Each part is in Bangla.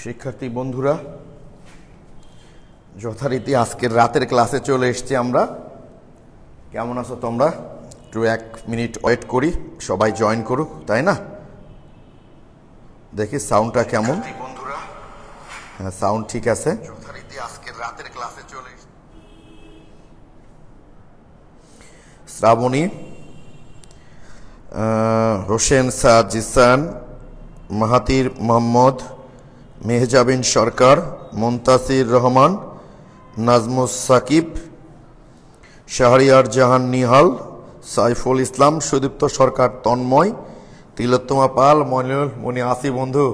শিক্ষার্থী বন্ধুরা, যথারীতি আজকের রাতের ক্লাসে চলে এসেছি আমরা। কেমন আছো তোমরা? একটু 1 মিনিট ওয়েট করি, সবাই জয়েন করুক, তাই না? দেখি সাউন্ডটা কেমন। বন্ধুরা, হ্যাঁ, সাউন্ড ঠিক আছে। যথারীতি আজকের রাতের ক্লাসে চলে এসেছি। শ্রাবণী, হোসেন সাজিসান, মাহাতির মোহাম্মদ, মেহজাবিন সরকার, মুনতাসির রহমান, নাজমুস সাকিব, শাহরিয়ার জাহান নিহাল, সাইফুল ইসলাম, সুদীপ্ত সরকার, তন্ময়, তিলোত্তমা পাল, মনি আসি। বন্ধু,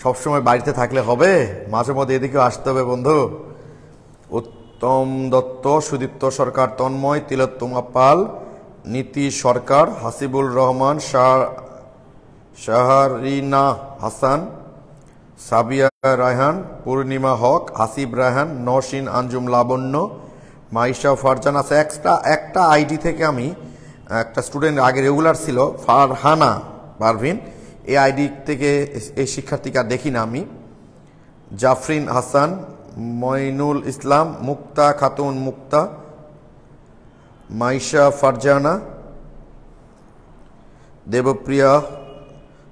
সবসময় বাড়িতে থাকলে হবে, মাঝে মধ্যে এদিকেও আসতে হবে বন্ধু। উত্তম দত্ত, সুদীপ্ত সরকার, তন্ময়, তিলোত্তমা পাল, নীতি সরকার, হাসিবুল রহমান, শাহরিনা হাসান, সাবিয়া রায়হান, পূর্ণিমা হক, হাসিব রায়হান, নওশিন আঞ্জুম লাবণ্য, মাইশা ফারজান আছে। একটা আইডি থেকে আমি একটা স্টুডেন্ট আগে রেগুলার ছিল, ফারহানা পারভিন, এই আইডি থেকে এই শিক্ষার্থীকে দেখি না আমি। জাফরিন হাসান, মইনুল ইসলাম, মুক্তা খাতুন মুক্তা, মাইশা ফারজানা, দেবপ্রিয়া,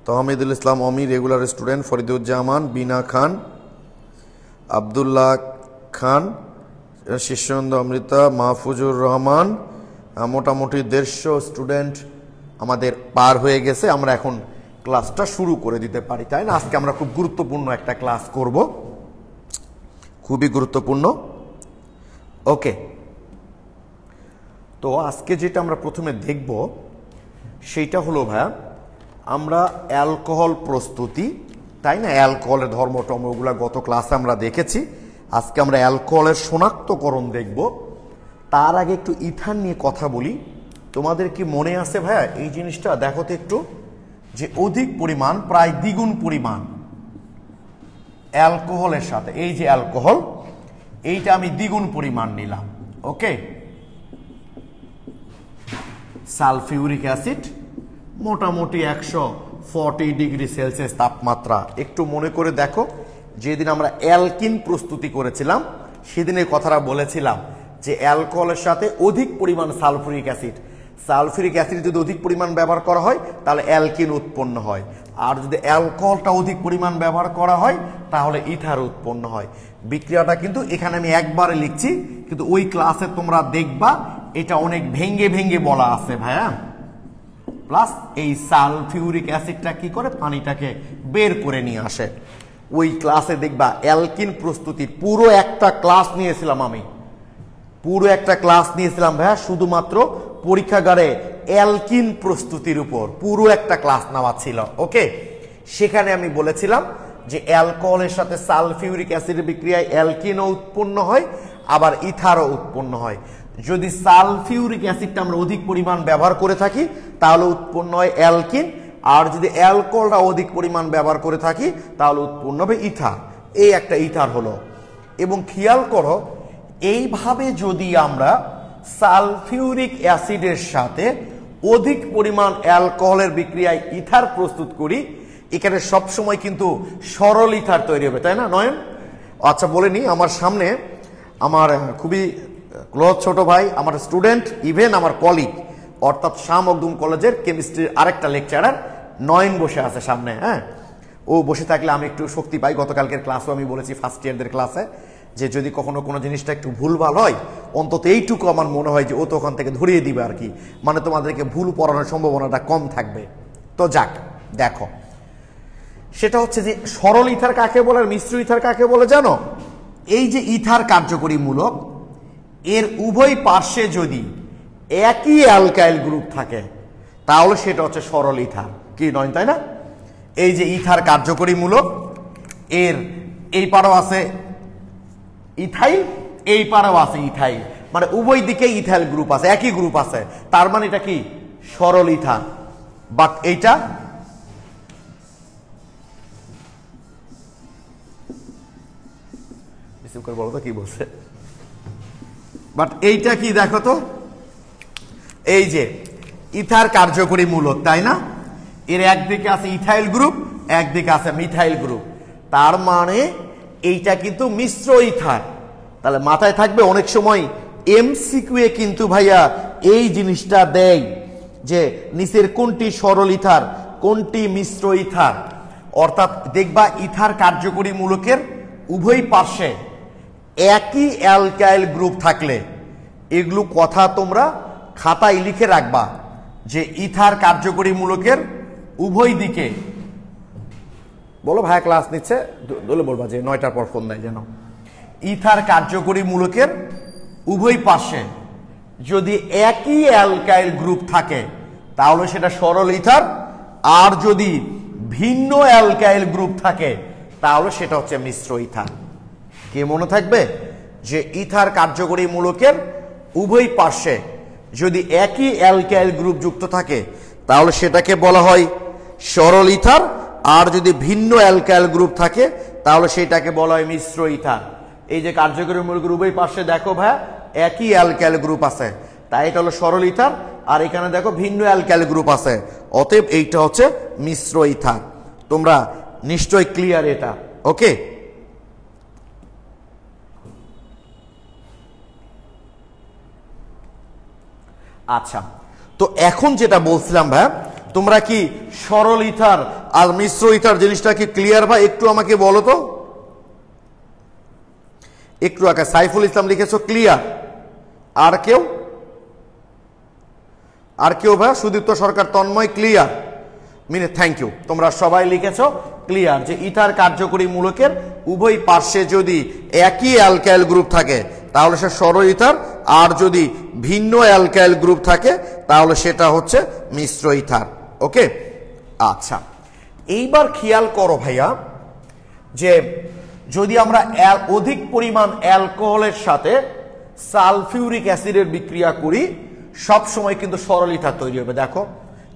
তহমিদুল ইসলাম অমি রেগুলার স্টুডেন্ট, ফরিদুজ্জামান, বিনা খান, আবদুল্লাহ খান, শিষ্যন্দ অমৃতা, মাহফুজুর রহমান। মোটামুটি 150 স্টুডেন্ট আমাদের পার হয়ে গেছে। আমরা এখন ক্লাসটা শুরু করে দিতে পারি, তাই না? আজকে আমরা খুব গুরুত্বপূর্ণ একটা ক্লাস করব, খুবই গুরুত্বপূর্ণ। ওকে, তো আজকে যেটা আমরা প্রথমে দেখব সেইটা হলো ভাইয়া, আমরা অ্যালকোহল প্রস্তুতি, তাই না? অ্যালকোহলের ধর্ম টর্মগুলো গত ক্লাসে আমরা দেখেছি। আজকে আমরা অ্যালকোহলের শনাক্তকরণ দেখব। তার আগে একটু ইথার নিয়ে কথা বলি। তোমাদের কি মনে আছে ভাইয়া এই জিনিসটা? দেখো তো একটু, যে অধিক পরিমাণ, প্রায় দ্বিগুণ পরিমাণ অ্যালকোহলের সাথে, এই যে অ্যালকোহল, এইটা আমি দ্বিগুণ পরিমাণ নিলাম। ওকে, সালফিউরিক অ্যাসিড মোটামুটি 140 ডিগ্রি সেলসিয়াস তাপমাত্রা। একটু মনে করে দেখো, যেদিন আমরা অ্যালকিন প্রস্তুতি করেছিলাম সেদিন এই কথাটা বলেছিলাম যে অ্যালকোহলের সাথে অধিক পরিমাণ সালফিউরিক অ্যাসিড যদি অধিক পরিমাণ ব্যবহার করা হয় তাহলে অ্যালকিন উৎপন্ন হয়, আর যদি অ্যালকোহলটা অধিক পরিমাণ ব্যবহার করা হয় তাহলে ইথার উৎপন্ন হয়। বিক্রিয়াটা কিন্তু এখানে আমি একবারে লিখছি, কিন্তু ওই ক্লাসে তোমরা দেখবা এটা অনেক ভেঙ্গে ভেঙ্গে বলা আছে ভাইয়া। প্লাস এই সালফিউরিক অ্যাসিডটা কি করে? পানিটাকে বের করে নিয়ে আসে। ওই ক্লাসে দেখবা অ্যালকিন প্রস্তুতির পুরো একটা ক্লাস নিয়েছিলাম আমি, পুরো একটা ক্লাস নিয়েছিলাম ভাইয়া, শুধুমাত্র পরীক্ষাগারে অ্যালকিন প্রস্তুতির উপর পুরো একটা ক্লাস নেওয়া ছিল। ওকে, সেখানে আমি বলেছিলাম যে অ্যালকোহলের সাথে সালফিউরিক অ্যাসিডের বিক্রিয়ায় অ্যালকিনও উৎপন্ন হয়, আবার ইথারও উৎপন্ন হয়। যদি সালফিউরিক অ্যাসিডটা আমরা অধিক পরিমাণ ব্যবহার করে থাকি তাহলে উৎপন্ন হয় অ্যালকিন, আর যদি অ্যালকোহলটা অধিক পরিমাণ ব্যবহার করে থাকি তাহলে উৎপন্ন হবে ইথার। এই একটা ইথার হলো। এবং খেয়াল করো, এইভাবে যদি আমরা সালফিউরিক অ্যাসিডের সাথে অধিক পরিমাণ অ্যালকোহলের বিক্রিয়ায় ইথার প্রস্তুত করি, এখানে সবসময় কিন্তু সরল ইথার তৈরি হবে, তাই না নয়ন? আচ্ছা, বলে নি, আমার সামনে আমার খুবই ক্লোজ ছোট ভাই, আমার স্টুডেন্ট, ইভেন আমার কলিগ, অর্থাৎ শাহ মখদুম কলেজের কেমিস্ট্রির আরেকটা লেকচারার নয়ন বসে আছে সামনে। হ্যাঁ, ও বসে থাকলে আমি একটু শক্তি পাই। গতকালকের ক্লাসও আমি বলেছি ফার্স্ট ইয়ারদের ক্লাসে যে যদি কখনো কোনো জিনিসটা একটু ভুলভাল হয়, অন্তত এইটুকু আমার মনে হয় যে ও তো ওখান থেকে ধরিয়ে দিবে আর কি, মানে তোমাদেরকে ভুল পড়ানোর সম্ভাবনাটা কম থাকবে। তো যাক, দেখো, সেটা হচ্ছে যে সরল ইথার কাকে বলে আর মিশ্র ইথার কাকে বলে জানো? এই যে ইথার কার্যকরী মূলক, এর উভয় পার্শ্বে যদি একই অ্যালকাইল গ্রুপ থাকে তাহলে সেটা হচ্ছে সরল ইথার। কি নয়, তাই না? এই যে ইথার কার্যকরী মূলক, এর এই পারেও আছে ইথাইল, এই পারেও আছে ইথাইল, মানে উভয় দিকে ইথাইল গ্রুপ আছে, একই গ্রুপ আছে, তার মানে এটা কি সরল ইথার। বাট এইটা বলো তো কি বলছে, বাট এইটা কি দেখো তো, এই যে ইথার কার্যকরী মূলক, তাই না? এর একদিকে আছে ইথাইল গ্রুপ, একদিকে আছে মিথাইল গ্রুপ। তার মানে এইটা কিন্তু মিশ্র ইথার। তাহলে মাথায় থাকবে, অনেক সময় এমসিকিউ এ কিন্তু ভাইয়া এই জিনিসটা দেয় যে নিচের কোনটি সরল ইথার, কোনটি মিশ্র ইথার। অর্থাৎ দেখবা ইথার কার্যকরী মূলকের উভয় পার্শ্বে একই অ্যালকাইল গ্রুপ থাকলে, এগুলো কথা তোমরা খাতায় লিখে রাখবা যে ইথার কার্যকরী মূলকের উভয় দিকে, বলো ভাইয়া ক্লাস নিচ্ছে বলে বলবা যে 9টার পর ফোন দেয় যেন। ইথার কার্যকরী মূলকের উভয় পাশে যদি একই অ্যালকাইল গ্রুপ থাকে তাহলে সেটা সরল ইথার, আর যদি ভিন্ন অ্যালকাইল গ্রুপ থাকে তাহলে সেটা হচ্ছে মিশ্র ইথার। কে মনে থাকবে যে ইথার কার্যকরী মূলকের উভয় পার্শ্বে যদি একই অ্যালকাইল গ্রুপ যুক্ত থাকে তাহলে সেটাকে বলা হয় সরল ইথার, আর যদি ভিন্ন অ্যালকাইল গ্রুপ থাকে তাহলে সেটাকে বলা হয় মিশ্র ইথার। এই যে কার্যকরী মূলকের উভয় পার্শ্বে দেখো ভাই একই অ্যালকাইল গ্রুপ আছে, তাই এটা হলো সরল ইথার, আর এখানে দেখো ভিন্ন অ্যালকাইল গ্রুপ আছে, অতএব এইটা হচ্ছে মিশ্র ইথার। তোমরা নিশ্চয় ক্লিয়ার এটা? ওকে, আচ্ছা। তো এখন যেটা বলছিলাম ভাই, তোমরা কি সরল ইথার আর মিশ্র ইথার জিনিসটা কি ক্লিয়ার ভাই? একটু আমাকে বলো তো, একটু আগে সাইফুল ইসলাম লিখেছো ক্লিয়ার, আর কেউ? আর কেউ ভাই? সুদীপ্ত সরকার, তন্ময় ক্লিয়ার, মিনে থ্যাংক ইউ। তোমরা সবাই লিখেছো ক্লিয়ার যে ইথার কার্যকরী মূলকের উভয় পার্শ্বে যদি একই অ্যালকাইল গ্রুপ থাকে তাহলে সে সরল ইথার, আর যদি ভিন্ন অ্যালকাইল গ্রুপ থাকে তাহলে সেটা হচ্ছে মিশ্র ইথার। ওকে, আচ্ছা। এইবার খেয়াল করো ভাইয়া যে যদি আমরা অধিক পরিমাণ অ্যালকোহলের সাথে সালফিউরিক অ্যাসিডের বিক্রিয়া করি সব সময় কিন্তু সরল ইথার তৈরি হবে। দেখো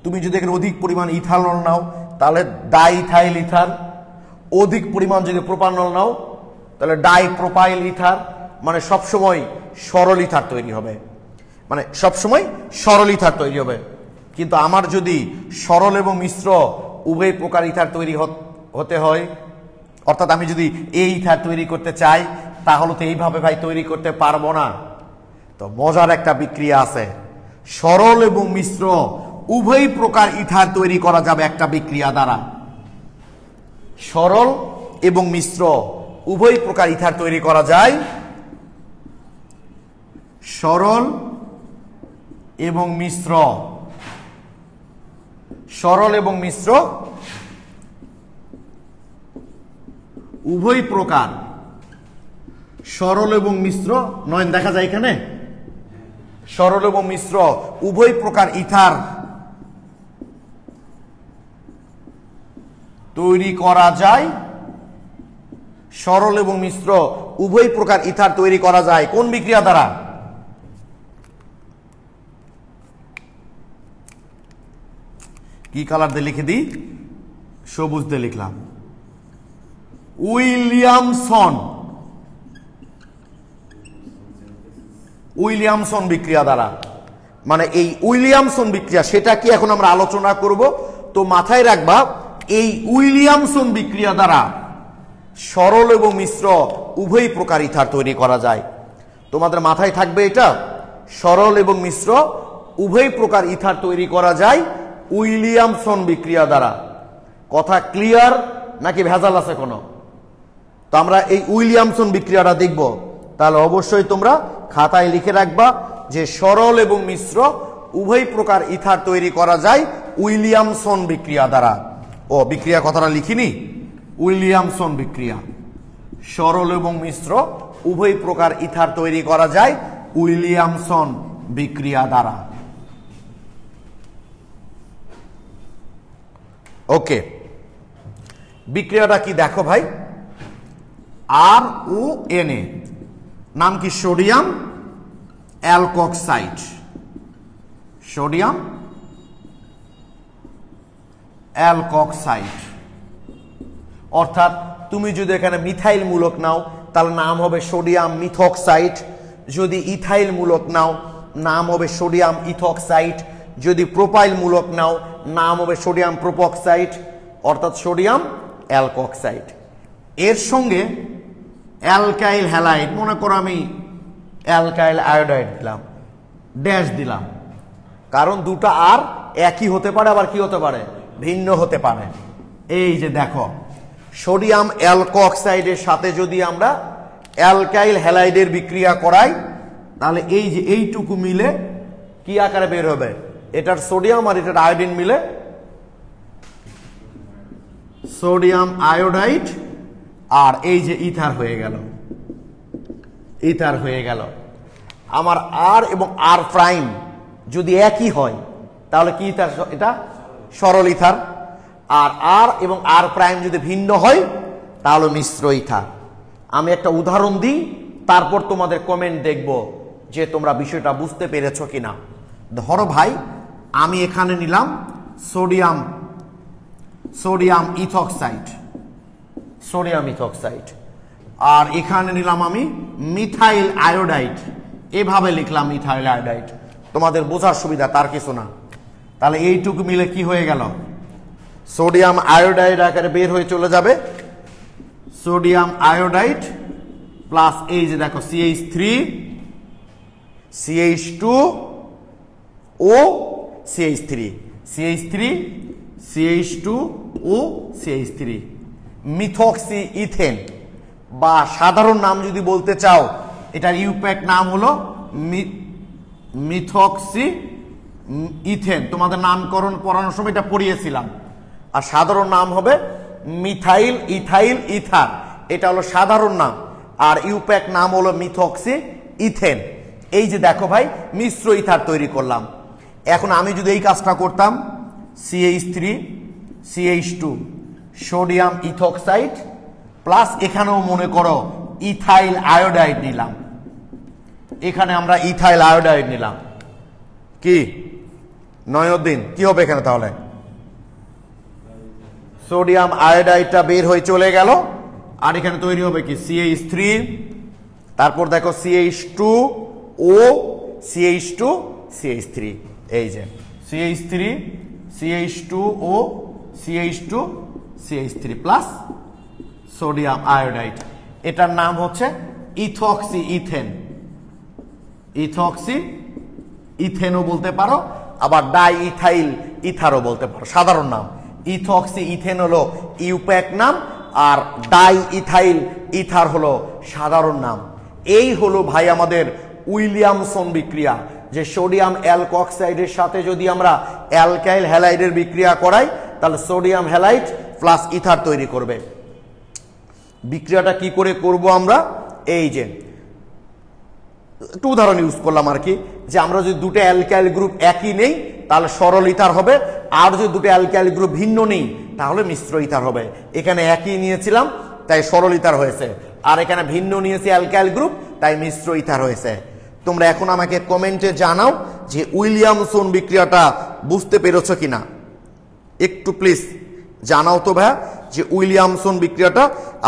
তুমি যদি এখানে অধিক পরিমাণ ইথানল নাও তাহলে ডাইইথাইল ইথার, অধিক পরিমাণ যদি প্রোপানল নাও তাহলে ডাইপ্রোপাইল ইথার, মানে সবসময় সরল ইথার তৈরি হবে, মানে সবসময় সরল ইথার তৈরি হবে। কিন্তু আমার যদি সরল এবং মিশ্র উভয় প্রকার ইথার তৈরি হতে হয়, অর্থাৎ আমি যদি এই ইথার তৈরি করতে চাই তাহলে তো এইভাবে ভাই তৈরি করতে পারবো না। তো মজার একটা বিক্রিয়া আছে, সরল এবং মিশ্র উভয় প্রকার ইথার তৈরি করা যাবে একটা বিক্রিয়া দ্বারা। সরল এবং মিশ্র উভয় প্রকার ইথার তৈরি করা যায়, সরল এবং মিশ্র, সরল এবং মিশ্র উভয় প্রকার, সরল এবং মিশ্র, নয়ন দেখা যায় এখানে, সরল এবং মিশ্র উভয় প্রকার ইথার তৈরি করা যায়, সরল এবং মিশ্র উভয় প্রকার ইথার তৈরি করা যায় কোন বিক্রিয়া দ্বারা? কি কালার দিয়ে লিখে দিই? সবুজ দিয়ে লিখলাম, উইলিয়ামসন, উইলিয়ামসন বিক্রিয়া দ্বারা। মানে এই উইলিয়ামসন বিক্রিয়া সেটা কি এখন আমরা আলোচনা করব। তো মাথায় রাখবা এই উইলিয়ামসন বিক্রিয়া দ্বারা সরল এবং মিশ্র উভয় প্রকার ইথার তৈরি করা যায়। তোমাদের মাথায় থাকবে এটা, সরল এবং মিশ্র উভয় প্রকার ইথার তৈরি করা যায় উইলিয়ামসন বিক্রিয়া দ্বারা। কথা ক্লিয়ার নাকি ভেজাল আছে কোনো? তো আমরা এই উইলিয়ামসন বিক্রিয়াটা দেখব, তাহলে অবশ্যই তোমরা খাতায় লিখে রাখবা যে সরল এবং মিশ্র উভয় প্রকার ইথার তৈরি করা যায় উইলিয়ামসন বিক্রিয়া দ্বারা। ও বিক্রিয়া কথাটা লিখিনি, উইলিয়ামসন বিক্রিয়া, সরল এবং মিশ্র উভয় প্রকার ইথার তৈরি করা যায় উইলিয়ামসন বিক্রিয়া দ্বারা। ওকে, বিক্রিয়াটা কি দেখো ভাই, আর ও এন এ, নাম কি সোডিয়াম অ্যালকক্সাইড, সোডিয়াম অ্যালকক্সাইড। অর্থাৎ তুমি যদি এখানে মিথাইল মূলক নাও তাহলে নাম হবে সোডিয়াম মিথক্সাইড, যদি ইথাইল মূলক নাও নাম হবে সোডিয়াম ইথক্সাইড, যদি প্রোপাইল মূলক নাও নাম হবে সোডিয়াম প্রোপক্সাইড, অর্থাৎ সোডিয়াম অ্যালকক্সাইড। এর সঙ্গে অ্যালকাইল হ্যালাইড, মনে করো আমি অ্যালকাইল আয়োডাইড দিলাম, ড্যাশ দিলাম, কারণ দুটো আর একই হতে পারে, আবার কি হতে পারে, ভিন্ন হতে পারে। এই যে দেখো, সোডিয়াম অ্যালকোঅক্সাইডের সাথে যদি আমরা অ্যালকাইল হ্যালাইডের বিক্রিয়া করাই, তাহলে এই যে এইটুকু মিলে কি আকারে বের হবে, এটার সোডিয়াম আর এটার আয়োডিন মিলে সোডিয়াম আয়োডাইড, আর এই যে ইথার হয়ে গেল, ইথার হয়ে গেল। আমার আর এবং আর প্রাইম যদি একই হয় তাহলে কি ইথার, এটা সরল ইথার। আর আর এবং আর প্রাইম যদি ভিন্ন হয় তাহলে মিশ্র ইথার। আমি একটা উদাহরণ দিই, তারপর তোমাদের কমেন্ট দেখব যে তোমরা বিষয়টা বুঝতে পেরেছো কিনা। ধরো ভাই, আমি এখানে নিলাম সোডিয়াম ইথক্সাইড, সোডিয়াম ইথক্সাইড, আর এখানে নিলাম আমি মিথাইল আয়োডাইড, এভাবে লিখলাম মিথাইল আয়োডাইড, তোমাদের বোঝার সুবিধা, তার কিছু না। তাহলে এইটুকু মিলে কি হয়ে গেল, সোডিয়াম আয়োডাইড আকারে বের হয়ে চলে যাবে, সোডিয়াম আয়োডাইড প্লাস এই যে দেখো CH3 CH2 ও CH3 CH2 ও CH3, মিথক্সি ইথেন, বা সাধারণ নাম যদি বলতে চাও এটার ইউপ্যাক নাম হলো মিথক্সি ইথেন। তোমাদের নামকরণ পড়ানোর সময় এটা পড়িয়েছিলাম। আর সাধারণ নাম হবে মিথাইল ইথাইল ইথার, এটা হলো সাধারণ নাম। আর ইউপ্যাক নাম হলো মিথক্সি ইথেন। এই যে দেখো ভাই, মিশ্র ইথার তৈরি করলাম। এখন আমি যদি এই কাজটা করতাম, CH3 CH2 sodium ethoxide plus এখানেও মনে করো ইথাইল আয়োডাইড নিলাম, এখানে আমরা ইথাইল আয়োডাইড নিলাম, কি নয়নউদ্দিন কি হবে এখানে, তাহলে সোডিয়াম আয়োডাইডটা বের হয়ে চলে গেল, আর এখানে তৈরি হবে কি CH3, তারপর দেখো CH2 ও CH2 CH3, এই যে CH3 CH2 ও CH2 CH3 plus sodium iodide, এটার নাম হচ্ছে ইথক্সি ইথেন। ইথক্সি ইথেনও বলতে পারো, আবার ডাই ইথাইল ইথারও বলতে পারো, সাধারণ নাম। ইথক্সি ইথেন হলো ইউপ্যাক নাম, আর ডাই ইথাইল ইথার হলো সাধারণ নাম। এই হলো ভাই আমাদের উইলিয়ামসন বিক্রিয়া, যে সোডিয়াম অ্যালকোঅক্সাইডের সাথে যদি আমরা অ্যালকাইল হ্যালাইডের বিক্রিয়া করাই তাহলে সোডিয়াম হ্যালাইড প্লাস ইথার তৈরি করবে। বিক্রিয়াটা কি করে করব আমরা, এই যে একটু উদাহরণ ইউজ করলাম আর কি, যে আমরা যদি দুটো অ্যালকাইল গ্রুপ একই নেই তাহলে সরল ইথার হবে, আর যদি দুটো অ্যালকাইল গ্রুপ ভিন্ন নেই তাহলে মিশ্র ইথার হবে। এখানে একই নিয়েছিলাম তাই সরল ইথার হয়েছে, আর এখানে ভিন্ন নিয়েছি অ্যালকাইল গ্রুপ তাই মিশ্র ইথার হয়েছে। তোমরা এখন আমাকে কমেন্টে জানাও যে উইলিয়ামসন বিক্রিয়াটা বুঝতে পেরেছো কিনা, একটু প্লিজ জানাও তো ভাইয়া যে উইলিয়ামসন বিক্রিয়াটা।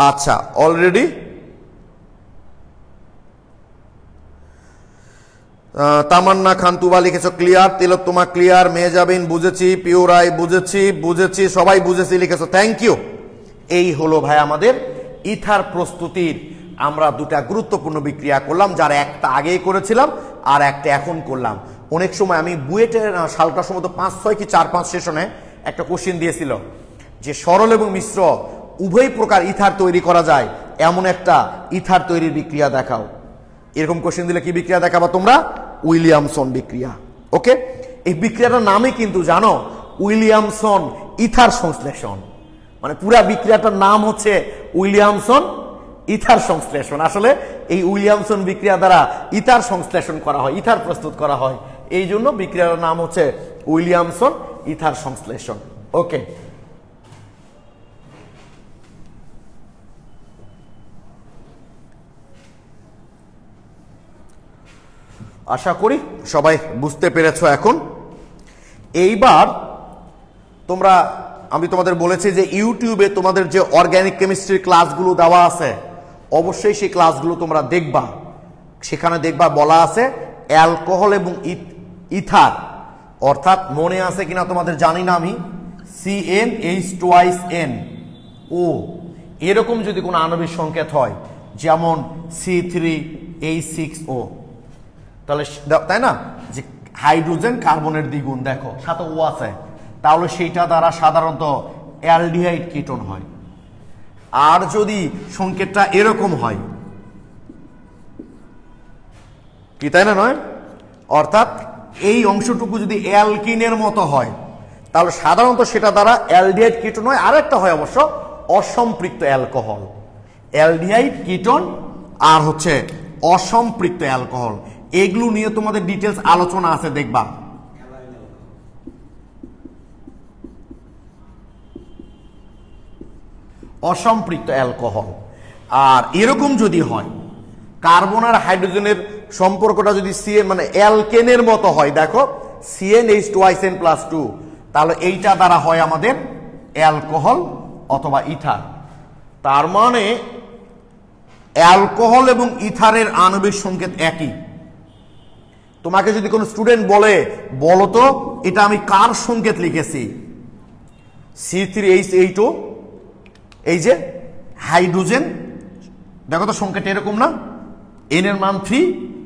আচ্ছা, অলরেডি তামান্না খান তুবা লিখেছো ক্লিয়ার, তিলোত্তমা ক্লিয়ার, মেহজাবিন বুঝেছি, পিওরাই বুঝেছি, সবাই বুঝেছি লিখেছো, থ্যাংক ইউ। এই হলো ভাই আমাদের ইথার প্রস্তুতির আমরা দুটা গুরুত্বপূর্ণ বিক্রিয়া করলাম, যার একটা আগেই করেছিলাম আর একটা এখন করলাম। অনেক সময় আমি বুয়েটের সালটা সম্ভবত 5-6 কি 4-5 সেশনে একটা কোশ্চেন দিয়েছিল যে সরল এবং মিশ্র উভয় প্রকার ইথার তৈরি করা যায় এমন একটা ইথার তৈরির বিক্রিয়া দেখাও। এরকম কোশ্চেন দিলে কি বিক্রিয়া দেখাবা তোমরা, উইলিয়ামসন বিক্রিয়া। ওকে, এই বিক্রিয়াটার নামই কিন্তু জানো উইলিয়ামসন ইথার সংশ্লেষণ, মানে পুরা বিক্রিয়াটার নাম হচ্ছে উইলিয়ামসন ইথার সংশ্লেষণ। আসলে এই উইলিয়ামসন বিক্রিয়া দ্বারা ইথার সংশ্লেষণ করা হয়, ইথার প্রস্তুত করা হয়, এই জন্য বিক্রিয়ার নাম হচ্ছে উইলিয়ামসন ইথার সংশ্লেষণ। ওকে, আশা করি সবাই বুঝতে পেরেছো এখন। এইবার তোমরা, আমি তোমাদের বলেছি যে ইউটিউবে তোমাদের যে অর্গানিক কেমিস্ট্রির ক্লাসগুলো দেওয়া আছে অবশ্যই সেই ক্লাসগুলো তোমরা দেখবা। সেখানে দেখবা বলা আছে অ্যালকোহল এবং ইথার, অর্থাৎ মনে আছে কিনা তোমাদের জানি না আমি, CnH2n ও এরকম যদি কোনো আণবিক সংকেত হয় যেমন C3H6O, তাহলে তাই না যে হাইড্রোজেন কার্বনের দ্বিগুণ, দেখো সাথে ও আছে, তাহলে সেইটা দ্বারা সাধারণত অ্যালডিহাইড কিটোন হয়। আর যদি সংকেতটা এরকম হয়, কি তাই না নয়, অর্থাৎ এই অংশটুকু যদি অ্যালকিনের মতো হয় তাহলে সাধারণত সেটা দ্বারা অ্যালডিহাইড কিটোন হয়। আর একটা হয় অবশ্য অসম্পৃক্ত অ্যালকোহল, অ্যালডিহাইড কিটোন আর হচ্ছে অসম্পৃক্ত অ্যালকোহল, এগুলো নিয়ে তোমাদের ডিটেলস আলোচনা আছে দেখবা। অসম্পৃক্ত অ্যালকোহল। আর এরকম যদি হয় কার্বন আর হাইড্রোজেনের সম্পর্কটা যদি সিএন মানে অ্যালকেনের মতো হয়, দেখো CnH2 তাহলে এইটা দ্বারা হয় আমাদের অ্যালকোহল অথবা ইথার। তার মানে অ্যালকোহল এবং ইথারের আণবিক সংকেত একই। তোমাকে যদি কোনো স্টুডেন্ট বলো তো এটা আমি কার সংকেত লিখেছি, C3H8O, এই যে হাইড্রোজেন, দেখো তো সংকেত এরকম না, n এর মান 3,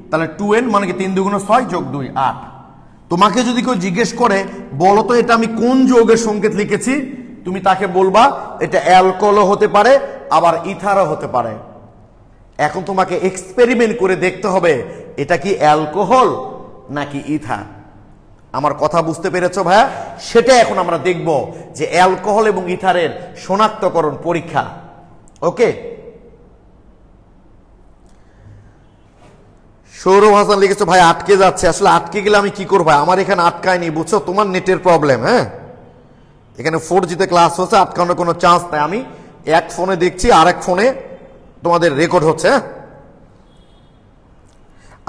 তাহলে 2n মানে কি 3 2 6 যোগ 2 8। তোমাকে যদি কেউ জিজ্ঞেস করে বলো তো এটা আমি কোন যৌগের সংকেত লিখেছি, তুমি তাকে বলবা এটা অ্যালকোহলও হতে পারে আবার ইথারও হতে পারে। এখন তোমাকে এক্সপেরিমেন্ট করে দেখতে হবে এটা কি অ্যালকোহল নাকি ইথার। আমার কথা বুঝতে পেরেছো ভাইয়া? সেটা এখন আমরা দেখব যে অ্যালকোহল এবং ইথারের শনাক্তকরণ পরীক্ষা। ওকে, সৌরভ হাসান লিখেছো ভাই আটকে যাচ্ছে। আসলে আটকে গেলে আমি কি করবো, আমার এখানে আটকায়নি, বুঝছো, তোমার নেটের প্রবলেম। হ্যাঁ, এখানে 4G-তে ক্লাস হচ্ছে, আটকানোর কোনো চান্স নাই। আমি এক ফোনে দেখছি আর এক ফোনে তোমাদের রেকর্ড হচ্ছে।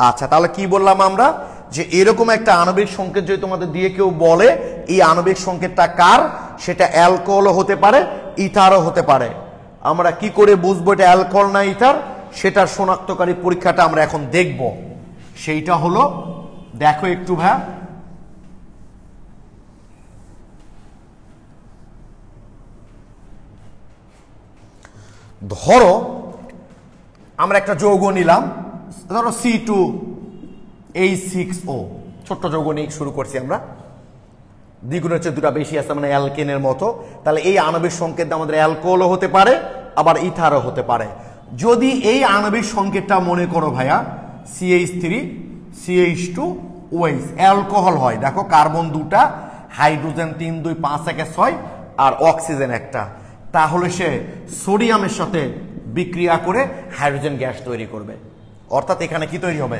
আচ্ছা, তাহলে কি বললাম আমরা, যে এরকম একটা আণবিক সংকেত যদি তোমাদের দিয়ে কেউ বলে এই আণবিক সংকেতটা কার, সেটা অ্যালকোহলও হতে পারে ইথারও হতে পারে। আমরা কি করে বুঝবো এটা অ্যালকোহল না ইথার, সেটার শনাক্তকারী পরীক্ষাটা আমরা এখন দেখব। সেইটা হলো, দেখো একটু ভাইয়া, ধরো আমরা একটা যৌগ নিলাম, ধরো C2H6O, ছোট্ট যৌগ নিয়ে শুরু করছি আমরা, দ্বিগুণের চেয়ে দুটা বেশি আছে মানে অ্যালকেনের মতো। তাহলে এই আণবিক সংকেত আমাদের অ্যালকোহলও হতে পারে আবার ইথারও হতে পারে। যদি এই আণবিক সংকেতটা মনে করো ভাইয়া CH3CH2OH অ্যালকোহল হয়, দেখো কার্বন 2টা, হাইড্রোজেন 3 2 5 1 6 আর অক্সিজেন 1টা, তাহলে সে সোডিয়ামের সাথে বিক্রিয়া করে হাইড্রোজেন গ্যাস তৈরি করবে। অর্থাৎ এখানে কি তৈরি হবে,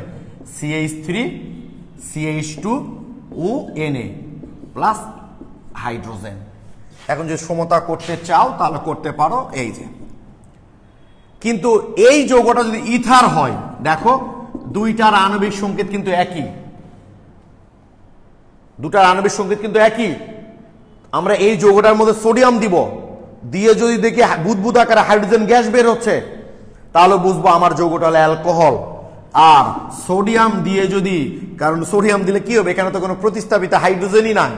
CH3CH2ONA প্লাস হাইড্রোজেন। এখন যদি সমতা করতে চাও তাহলে করতে পারো, এই যে। কিন্তু এই যৌগটা যদি ইথার হয়, দেখো দুইটার আণবিক সংকেত কিন্তু একই, দুটার আণবিক সংকেত কিন্তু একই। আমরা এই যৌগটার মধ্যে সোডিয়াম দিব, দিয়ে যদি দেখি বুদবুদ আকারে হাইড্রোজেন গ্যাস বের হচ্ছে, তাহলে বুঝবো আমার যৌগটা হলো অ্যালকোহল। আর সোডিয়াম দিয়ে যদি, কারণ সোডিয়াম দিলে কি হবে, এখানে তো কোনো প্রতিস্থাপিত হাইড্রোজেনই নাই,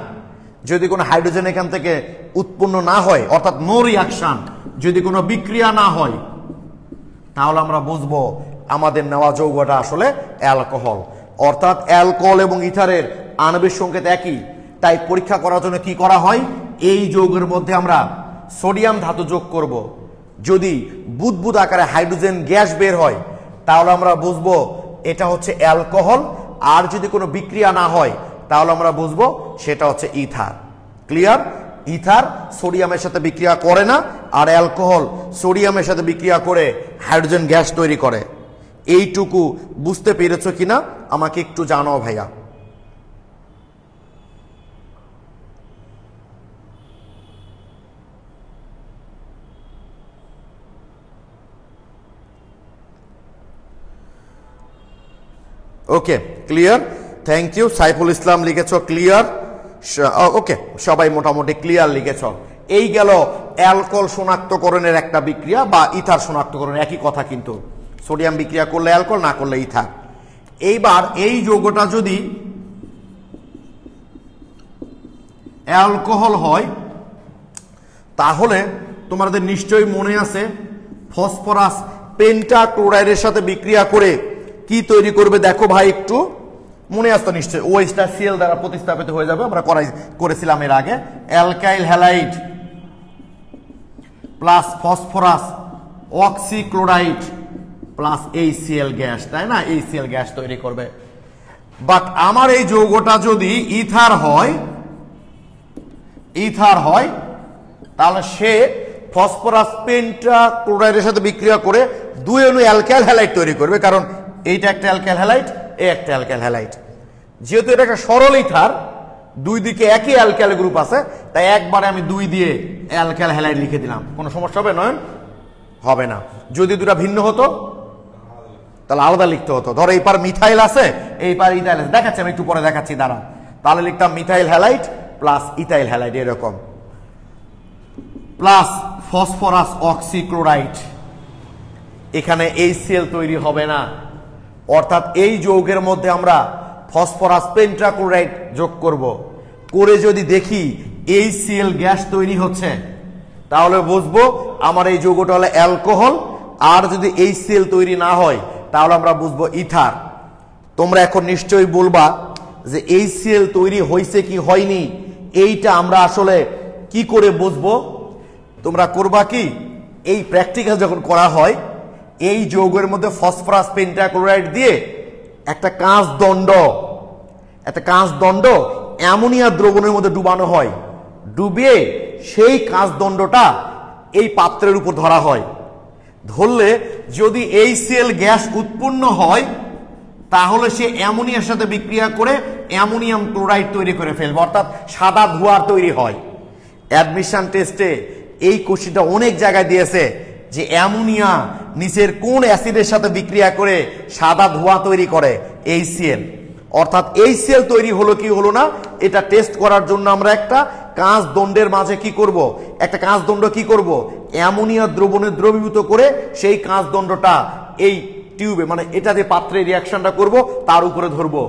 যদি কোনো হাইড্রোজেন এখান থেকে উৎপন্ন না হয়, অর্থাৎ নো রিয়াকশন, যদি কোনো বিক্রিয়া না হয়, তাহলে আমরা বুঝবো আমাদের নেওয়া যৌগটা আসলে অ্যালকোহল। অর্থাৎ অ্যালকোহল এবং ইথারের আণবিক সংকেত একই। তাই পরীক্ষা করার জন্য কি করা হয়, এই যৌগের মধ্যে আমরা সোডিয়াম ধাতু যোগ করব। যদি বুদবুদ আকারে হাইড্রোজেন গ্যাস বের হয় তাহলে আমরা বুঝবো এটা হচ্ছে অ্যালকোহল। আর যদি কোনো বিক্রিয়া না হয় তাহলে আমরা বুঝবো সেটা হচ্ছে ইথার। ক্লিয়ার? ইথার সোডিয়ামের সাথে বিক্রিয়া করে না, আর অ্যালকোহল সোডিয়ামের সাথে বিক্রিয়া করে হাইড্রোজেন গ্যাস তৈরি করে। এইটুকু বুঝতে পেরেছো কিনা আমাকে একটু জানাও ভাইয়া। Okay, clear, thank you. Saiful Islam লিখেছ ক্লিয়ার, ওকে, সবাই মোটামুটি ক্লিয়ার লিখেছ। এই গেল অ্যালকোহল শনাক্তকরণের একটা বিক্রিয়া বা ইথার শনাক্তকরণ, একই কথা কিন্তু, সোডিয়াম বিক্রিয়া করলে অ্যালকোহল, না করলে ইথার। এইবার এই যৌগটা যদি অ্যালকোহল হয় তাহলে তোমাদের নিশ্চয়ই মনে আছে ফসফরাস পেন্টাক্লোরাইডের সাথে বিক্রিয়া করে কি তৈরি করবে দেখো ভাই, একটু মনে আসতো নিশ্চয়ই, ওএইচটা সিএল দ্বারা প্রতিস্থাপিত হয়ে যাবে, আমরা করেছিলাম এর আগে। Alkyl halide plus phosphorus oxychloride plus HCl gas, তাই না? HCl গ্যাস তৈরি করবে। বাট আমার এই যৌগটা যদি ইথার হয় তাহলে সে ফসফরাস পেন্টাক্লোরাইডের সাথে বিক্রিয়া করে 2 অণু অ্যালকাইল হ্যালাইড তৈরি করবে, কারণ এইটা একটা অ্যালকাইল হ্যালাইড, এই একটা অ্যালকাইল হ্যালাইড। যেহেতু এটা একটা সরল ইথার, দুই দিকে একই অ্যালকাইল গ্রুপ আছে, তাই একবারে আমি 2 দিয়ে অ্যালকাইল হ্যালাইড লিখে দিলাম। কোনো সমস্যা হবে নয়ন? হবে না। যদি দুটা ভিন্ন হতো তাহলে আলাদা লিখতে হতো। ধরো এই পার মিথাইল আছে, এই পার ইথাইল আছে, দেখাচ্ছি আমি একটু পরে দেখাচ্ছি, দাঁড়া। তাহলে লিখতাম methyl halide plus ethyl halide এরকম, প্লাস ফসফরাস অক্সিক্লোরাইড। এখানে HCl তৈরি হবে না, অর্থাৎ এই যৌগের মধ্যে আমরা ফসফরাস পেন্টাক্লোরাইড যোগ করব, করে যদি দেখি HCl গ্যাস তৈরি হচ্ছে তাহলে বুঝবো আমার এই যৌগটা হলো অ্যালকোহল। আর যদি HCl তৈরি না হয় তাহলে আমরা বুঝবো ইথার। তোমরা এখন নিশ্চয়ই বলবা যে HCl তৈরি হয়েছে কি হয়নি, এইটা আমরা আসলে কি করে বুঝবো? তোমরা করবা কি, এই প্র্যাকটিক্যাল যখন করা হয় এই যৌগের মধ্যে ফসফরাস পেন্টাক্লোরাইড দিয়ে একটা কাঁচ দণ্ড অ্যামোনিয়া দ্রবণের মধ্যে ডুবানো হয়, ডুবিয়ে সেই কাঁচ দণ্ডটা এই পাত্রের উপর ধরা হয়। ধরলে যদি HCl গ্যাস উৎপন্ন হয় তাহলে সে অ্যামোনিয়ার সাথে বিক্রিয়া করে অ্যামোনিয়াম ক্লোরাইড তৈরি করে ফেলবে, অর্থাৎ সাদা ধোঁয়ার তৈরি হয়। অ্যাডমিশন টেস্টে এই কোশ্চেনটা অনেক জায়গায় দিয়েছে যে অ্যামোনিয়া নিচের কোন অ্যাসিডের সাথে বিক্রিয়া করে সাদা ধোঁয়া তৈরি করে? HCl। অর্থাৎ HCl তৈরি হলো কি হলো না এটা টেস্ট করার জন্য আমরা একটা কাঁচ দণ্ডের মাঝে কি করব, একটা কাঁচ দণ্ড কি করব, অ্যামোনিয়া দ্রবণে দ্রবীভূত করে সেই কাঁচ দণ্ডটা এই টিউবে, মানে এটা যে পাত্রে রিয়াকশনটা করব তার উপরে ধরবো,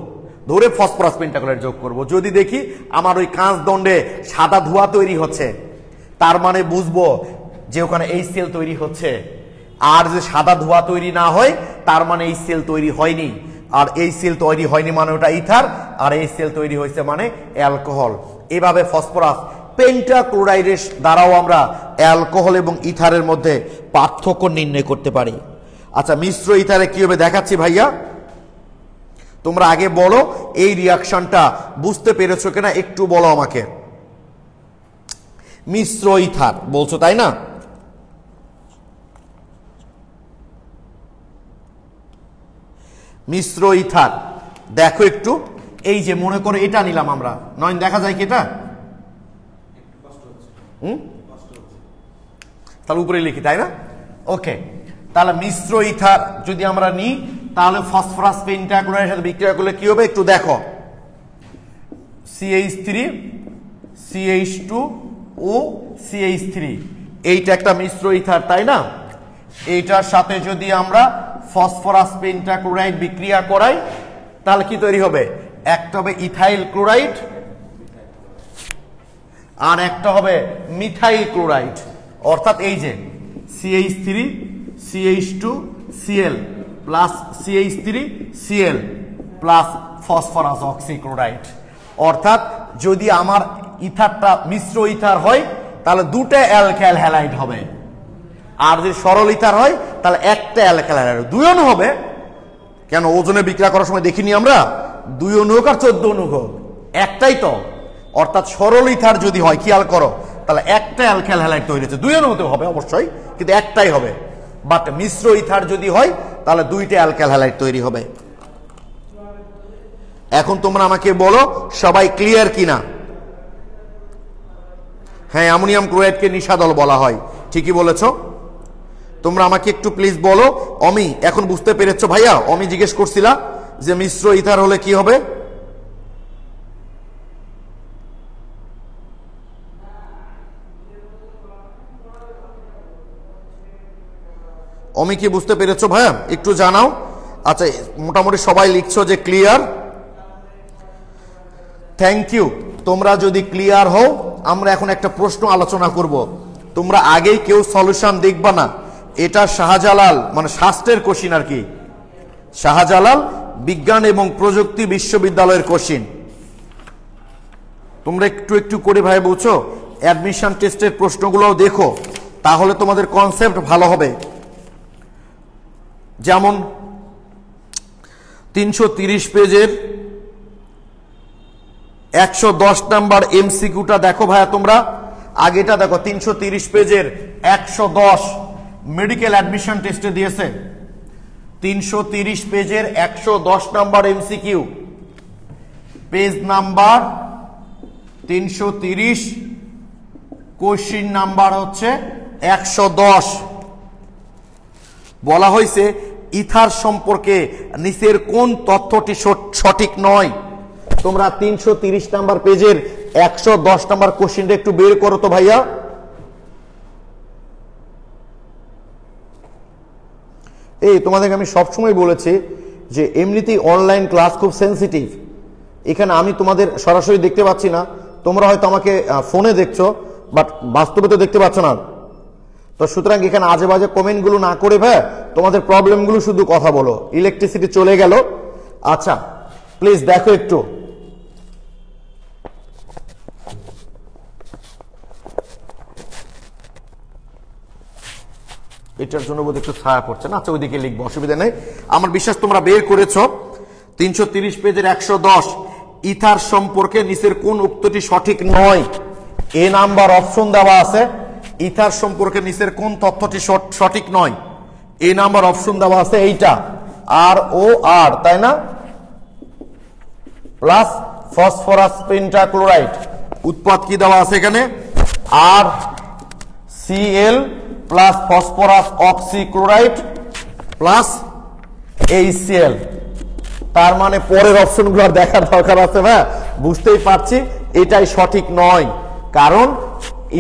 ধরে ফসফরাস পেন্টাক্লোরাইড যোগ করব। যদি দেখি আমার ওই কাঁচ দণ্ডে সাদা ধোঁয়া তৈরি হচ্ছে, তার মানে বুঝবো যে ওখানে HCl তৈরি হচ্ছে। আর যে সাদা ধোঁয়া তৈরি না হয় তার মানে HCl তৈরি হয়নি, আর HCl তৈরি হয়নি মানে ওটা ইথার, আর HCl তৈরি হয়েছে মানে অ্যালকোহল। এভাবে ফসফরাস পেন্টাক্লোরাইডের দ্বারাও আমরা অ্যালকোহল এবং ইথারের মধ্যে পার্থক্য নির্ণয় করতে পারি। আচ্ছা, মিশ্র ইথারে কি হবে দেখাচ্ছি ভাইয়া। তোমরা আগে বলো এই রিয়াকশনটা বুঝতে পেরেছো কিনা, একটু বলো আমাকে। মিশ্র ইথার বলছো তাই না? মিশ্র ইথার দেখো একটু, এই যে মনে করো এটা নিলাম আমরা, নয়ন দেখা যায় কি এটা? তাহলে উপরে লিখি তাই না? ওকে, তাহলে মিশ্র ইথার যদি আমরা নিই তাহলে ফসফরাস পেন্টাক্লোরাইডের সাথে বিক্রিয়া করলে কি হবে একটু দেখো। CH3 CH2 ও CH3, এইটা একটা মিশ্র ইথার তাই না? এইটার সাথে যদি আমরা ফসফরাস পেন্টাক্লোরাইড বিক্রিয়া করাই তাহলে কি তৈরি হবে? একটা হবে ইথাইল ক্লোরাইড আর একটা হবে মিথাইল ক্লোরাইড। অর্থাৎ এই যে CH3 CH2 Cl plus CH3 Cl plus phosphorus oxychloride. অর্থাৎ যদি আমার ইথারটা মিশ্র ইথার হয় তাহলে দুটো অ্যালকাইল হ্যালাইড হবে, আর যদি সরল ইথার হয় তাহলে একটা অ্যালকাইল হ্যালাইড। 2 অণু হবে কেন? ওজনে বিক্রিয়া করার সময় দেখিনি আমরা 2 অণু হোক আর 14 অণু হোক, একটাই তো। অর্থাৎ সরল ইথার যদি হয়, খেয়াল করো, তাহলে একটা অ্যালকাইল হ্যালাইড তৈরি হচ্ছে। 2 অণু হতে হবে অবশ্যই, কিন্তু একটাই হবে। বাট মিশ্র ইথার যদি হয় তাহলে 2টা অ্যালকাইল হ্যালাইড তৈরি হবে। এখন তোমরা আমাকে বলো সবাই ক্লিয়ার কিনা? হ্যাঁ, অ্যামোনিয়াম ক্লোরাইডকে নিশাদল বলা হয়, ঠিকই বলেছো। তোমরা আমাকে একটু প্লিজ বলো, অমি এখন বুঝতে পেরেছো? ভাইয়া অমি জিজ্ঞেস করছিলা যে মিশ্র ইথার হলে কি হবে? অমি কি বুঝতে পেরেছো ভাইয়া? একটু জানাও। আচ্ছা, মোটামুটি সবাই লিখছো যে ক্লিয়ার, থ্যাংক ইউ। তোমরা যদি ক্লিয়ার হও আমরা এখন একটা প্রশ্ন আলোচনা করব। তোমরা আগেই কেউ সলিউশন দেখবা না। এটা শাহজালাল মানে শাস্ত্রের কোশ্চিন আর কি, শাহজালাল বিজ্ঞান এবং প্রযুক্তি বিশ্ববিদ্যালয়ের কোশ্চিন। তোমরা একটু একটু করে ভাই বুঝছো, অ্যাডমিশন টেস্টের প্রশ্নগুলোও দেখো, তাহলে তোমাদের কনসেপ্ট ভালো হবে। যেমন 330 পেজের 110 নাম্বার এমসিকিউটা দেখো ভাইয়া তোমরা, আগেটা দেখো 330 পেজের 110 মেডিকেল অ্যাডমিশন টেস্টে দিয়েছে। 330 পেজের 110 number MCQ, page number 330, question number হচ্ছে 110। বলা হয়েছে ইথার সম্পর্কে নিচের কোন তথ্যটি সঠিক নয়। তোমরা 330 নাম্বার পেজের 110 নাম্বার কোশ্চিনটা একটু বের করো তো ভাইয়া। এই তোমাদেরকে আমি সবসময় বলেছি যে এমনিতেই অনলাইন ক্লাস খুব সেন্সিটিভ। এখানে আমি তোমাদের সরাসরি দেখতে পাচ্ছি না, তোমরা হয়তো আমাকে ফোনে দেখছো, বাট বাস্তবে তো দেখতে পাচ্ছ না। তো সুতরাং এখানে আজে বাজে কমেন্টগুলো না করে ভাই তোমাদের প্রবলেমগুলো শুধু কথা বলো। ইলেকট্রিসিটি চলে গেল, আচ্ছা প্লিজ দেখো একটু। এটার জন্য বোধ একটু ছায়া পড়ছে না, আচ্ছা ওইদিকে লিখবো, অসুবিধা নেই। আমার বিশ্বাস তোমরা বের করেছো। 330 পেজের 110, ইথার সম্পর্কে নিচের কোন উক্তটি সঠিক নয়। এ নাম্বার অপশন দেওয়া আছে, ইথার সম্পর্কে নিচের কোন তথ্যটি সঠিক নয়। এ নাম্বার অপশন দেওয়া আছে এইটা, আর ও আর, তাই না, প্লাস ফসফরাস পেন্টাক্লোরাইড। উৎপাদ কি দেওয়া আছে এখানে, আর Cl plus phosphorus oxychloride plus HCl. তার মানে পরের অপশনগুলো আর দেখার দরকার আছে ভাই, বুঝতেই পারছি এটাই সঠিক নয়, কারণ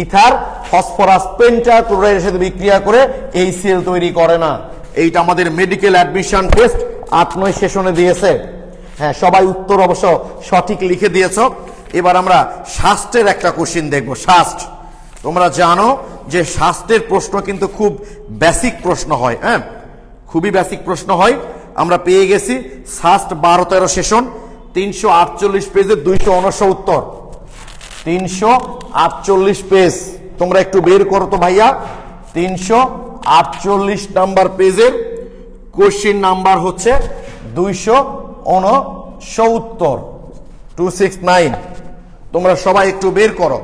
ইথার ফসফরাস পেন্টাক্লোরাইডের সাথে বিক্রিয়া করে এইচসিএল তৈরি করে না। এইটা আমাদের মেডিকেল অ্যাডমিশন টেস্ট 8-9 সেশনে দিয়েছে। হ্যাঁ, সবাই উত্তর অবশ্য সঠিক লিখে দিয়েছ। এবার আমরা শাস্ত্রের একটা কোশ্চিন দেখবো। শাস্ত্র, তোমরা জানো যে শাস্ত্রের প্রশ্ন কিন্তু খুব বেসিক প্রশ্ন হয়, হ্যাঁ খুবই বেসিক প্রশ্ন হয়। আমরা পেয়ে গেছি শাস্ত্র 12-13 সেশন, 348 পেজের 269 উত্তর, 348 পেজ। তোমরা একটু বের করো তো ভাইয়া। 348 নাম্বার পেজের কোশ্চিন নাম্বার হচ্ছে 269, 269। তোমরা সবাই একটু বের করো।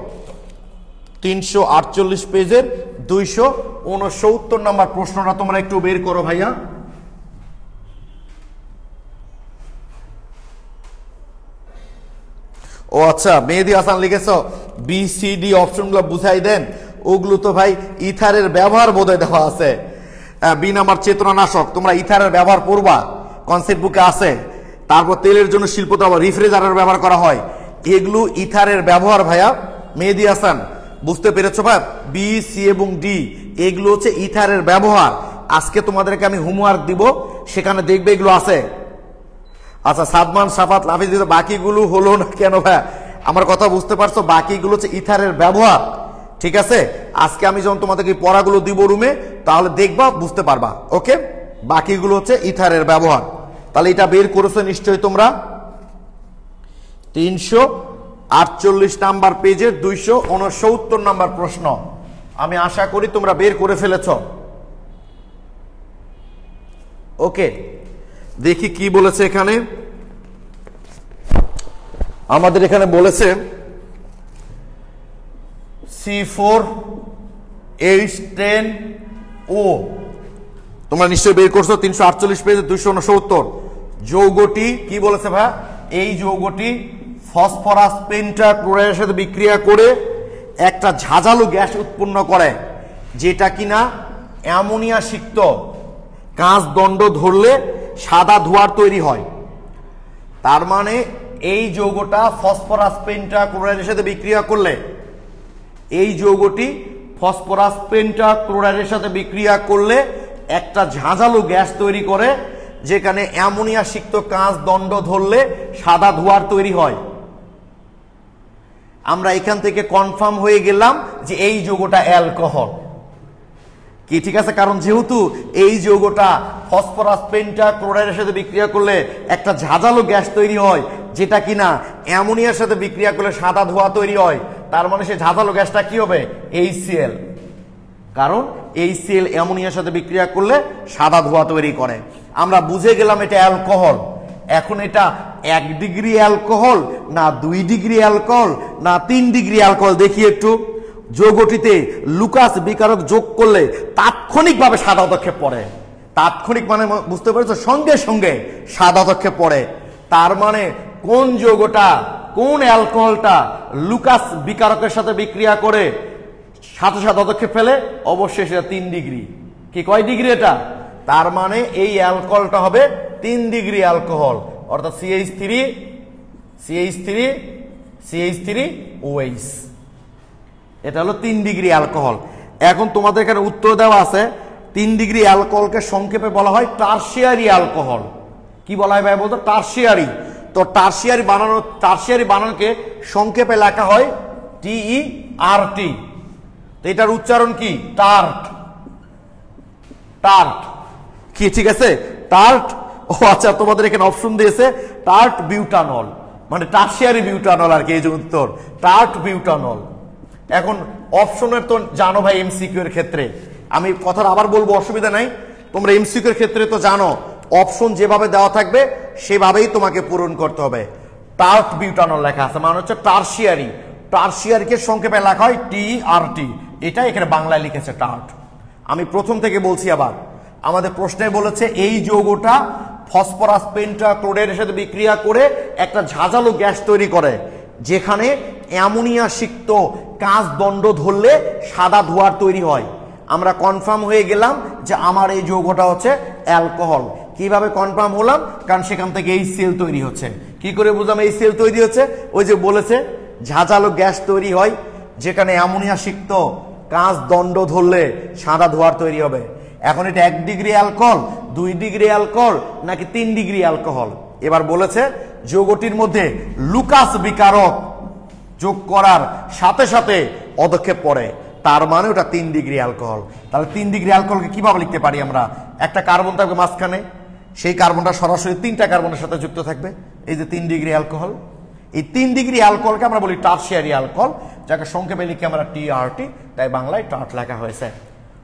348 পেজের 269 নাম্বার প্রশ্নটা তোমরা একটু বের করো ভাইয়া। ও আচ্ছা, মেহেদি হাসান লিখেছ BCD অপশনগুলো বুঝাই দেন। ওগুলো তো ভাই ইথারের ব্যবহার বোধহয় দেওয়া আছে। বি নাম্বার চেতনানাশক, তোমরা ইথারের ব্যবহার করবা, কনসেপ্ট বুকে আছে। তারপর তেলের জন্য শিল্পতে আবার রেফ্রিজারেটর ব্যবহার করা হয়, এগুলো ইথারের ব্যবহার ভাইয়া। মেহেদি হাসান বুঝতে পেরেছো ভাই, বি, সি এবং ডি এগুলো হচ্ছে ইথারের ব্যবহার। আজকে তোমাদেরকে আমি হোমওয়ার্ক দিব, সেখানে দেখবে এগুলো আছে। আচ্ছা, সাদমান, সাফাত, লাফিজ, বাকিগুলো হলো না কেন ভাই? আমার কথা বুঝতে পারছো, বাকিগুলো হচ্ছে ইথারের ব্যবহার, ঠিক আছে? আজকে আমি যখন তোমাদেরকে পড়াগুলো দিব রুমে, তাহলে দেখবা, বুঝতে পারবা। ওকে, বাকিগুলো হচ্ছে ইথারের ব্যবহার। তাহলে এটা বের করেছো নিশ্চয়ই তোমরা। 348 নাম্বার পেজের 269 নাম্বার প্রশ্ন, আমি আশা করি তোমরা বের করে ফেলেছ। ওকে, দেখি কি বলেছে এখানে। আমাদের এখানে বলেছে C4H10O, তোমরা নিশ্চয়ই বের করছো। 348 পেজে 269 যৌগটি কি বলেছে ভাই? এই যৌগটি ফসফরাস পেন্টাক্লোরাইডের সাথে বিক্রিয়া করে একটা ঝাঁঝালো গ্যাস উৎপন্ন করে, যেটা কিনা অ্যামোনিয়া সিক্ত কাঁচ দণ্ড ধরলে সাদা ধোঁয়ার তৈরি হয়। তার মানে এই যৌগটা ফসফরাস পেন্টাক্লোরাইডের সাথে বিক্রিয়া করলে, এই যৌগটি ফসফরাস পেন্টাক্লোরাইডের সাথে বিক্রিয়া করলে একটা ঝাঁঝালো গ্যাস তৈরি করে, যেখানে অ্যামোনিয়া সিক্ত কাঁচ দণ্ড ধরলে সাদা ধোঁয়ার তৈরি হয়। আমরা এখান থেকে কনফার্ম হয়ে গেলাম যে এই যৌগটা অ্যালকোহল। কি ঠিক আছে? কারণ যেহেতু এই যৌগটা ফসফরাস পেন্টাক্লোরাইডের সাথে বিক্রিয়া করলে একটা ঝাঁঝালো গ্যাস তৈরি হয়, যেটা কিনা অ্যামোনিয়ার সাথে বিক্রিয়া করলে সাদা ধোঁয়া তৈরি হয়, তার মানে সেই ঝাঁঝালো গ্যাসটা কি হবে? HCl। কারণ HCl অ্যামোনিয়ার সাথে বিক্রিয়া করলে সাদা ধোঁয়া তৈরি করে। আমরা বুঝে গেলাম এটা অ্যালকোহল। এখন এটা 1 ডিগ্রি অ্যালকোহল না 2 ডিগ্রি অ্যালকোহল না 3 ডিগ্রি অ্যালকোহল দেখি একটু। যৌগটিতে লুকাস বিকারক যোগ করলে তাৎক্ষণিকভাবে সাদা পদক্ষেপ পড়ে। তাৎক্ষণিক মানে বুঝতে পেরেছো? সঙ্গে সঙ্গে সাদা পদক্ষেপ পড়ে। তার মানে কোন যৌগটা, কোন অ্যালকোহলটা লুকাস বিকারকের সাথে বিক্রিয়া করে সাথে সাথে পদক্ষেপ ফেলে? অবশ্যই সেটা 3 ডিগ্রি। কি কয় ডিগ্রি এটা? তার মানে এই অ্যালকোহলটা হবে 3 ডিগ্রি অ্যালকোহল, অর্থাৎ CH3OH। এটা হলো 3 ডিগ্রি অ্যালকোহল। এখন তোমাদের এখানে উত্তর দেওয়া আছে 3 ডিগ্রি অ্যালকোহলকে সংক্ষেপে বলা হয় টারশিয়ারি অ্যালকোহল। কি বলা হয় ভাই বলতো? টারশিয়ারি। তো টারশিয়ারি বানানকে সংক্ষেপে লেখা হয় TERT। তো এটার উচ্চারণ কি? টার্ট। টার্ট কি ঠিক আছে? টার্ট। ও আচ্ছা, তোমাদের এখানে অপশন দিয়েছে টার্ট বিউটানল, মানে টারশিয়ারি বিউটানল আর কি, এই যে উত্তর টার্ট বিউটানল। এখন অপশনের তো জানো ভাই এমসিকিউ এর ক্ষেত্রে, আমি কথাটা আবার বলবো, অসুবিধা নাই। তোমরা এমসিকিউ এর ক্ষেত্রে তো জানো অপশন যেভাবে দেওয়া থাকবে সেভাবেই তোমাকে পূরণ করতে হবে। টার্ট বিউটানল লেখা আছে মানে হচ্ছে টারশিয়ারি। টারশিয়ারিকে সংক্ষেপে লেখা হয় TERT। এটা এখানে বাংলায় লিখেছে টার্ট। আমি প্রথম থেকে বলছি আবার, আমাদের প্রশ্নে বলেছে এই যৌগটা ফসফরাস পেন্টাক্লোরাইডের সাথে বিক্রিয়া করে একটা ঝাঁঝালো গ্যাস তৈরি করে, যেখানে অ্যামোনিয়া সিক্ত কাঁচ দণ্ড ধরলে সাদা ধোঁয়ার তৈরি হয়। আমরা কনফার্ম হয়ে গেলাম যে আমার এই যৌগটা হচ্ছে অ্যালকোহল। কিভাবে কনফার্ম হলাম? কারণ সেখান থেকে HCl তৈরি হচ্ছে। কি করে বুঝলাম HCl তৈরি হচ্ছে? ওই যে বলেছে ঝাঁঝালো গ্যাস তৈরি হয়, যেখানে অ্যামোনিয়া সিক্ত কাঁচ দণ্ড ধরলে সাদা ধোঁয়ার তৈরি হবে। এখন এটা 1 ডিগ্রি অ্যালকোহল, 2 ডিগ্রি অ্যালকোহল নাকি 3 ডিগ্রি অ্যালকোহল? এবার বলেছে যৌগটির মধ্যে লুকাস বিকারক যোগ করার সাথে সাথে পদক্ষেপ পড়ে, তার মানে ওটা 3 ডিগ্রি অ্যালকোহল। তাহলে 3 ডিগ্রি অ্যালকোহলকে কিভাবে লিখতে পারি আমরা? একটা কার্বন থাকবে মাঝখানে, সেই কার্বনটা সরাসরি 3টা কার্বনের সাথে যুক্ত থাকবে, এই যে 3 ডিগ্রি অ্যালকোহল। এই 3 ডিগ্রি অ্যালকোহলকে আমরা বলি টারশিয়ারি অ্যালকোহল, যাকে সংক্ষেপে লিখে আমরা TERT, তাই বাংলায় টার্ট লেখা হয়েছে।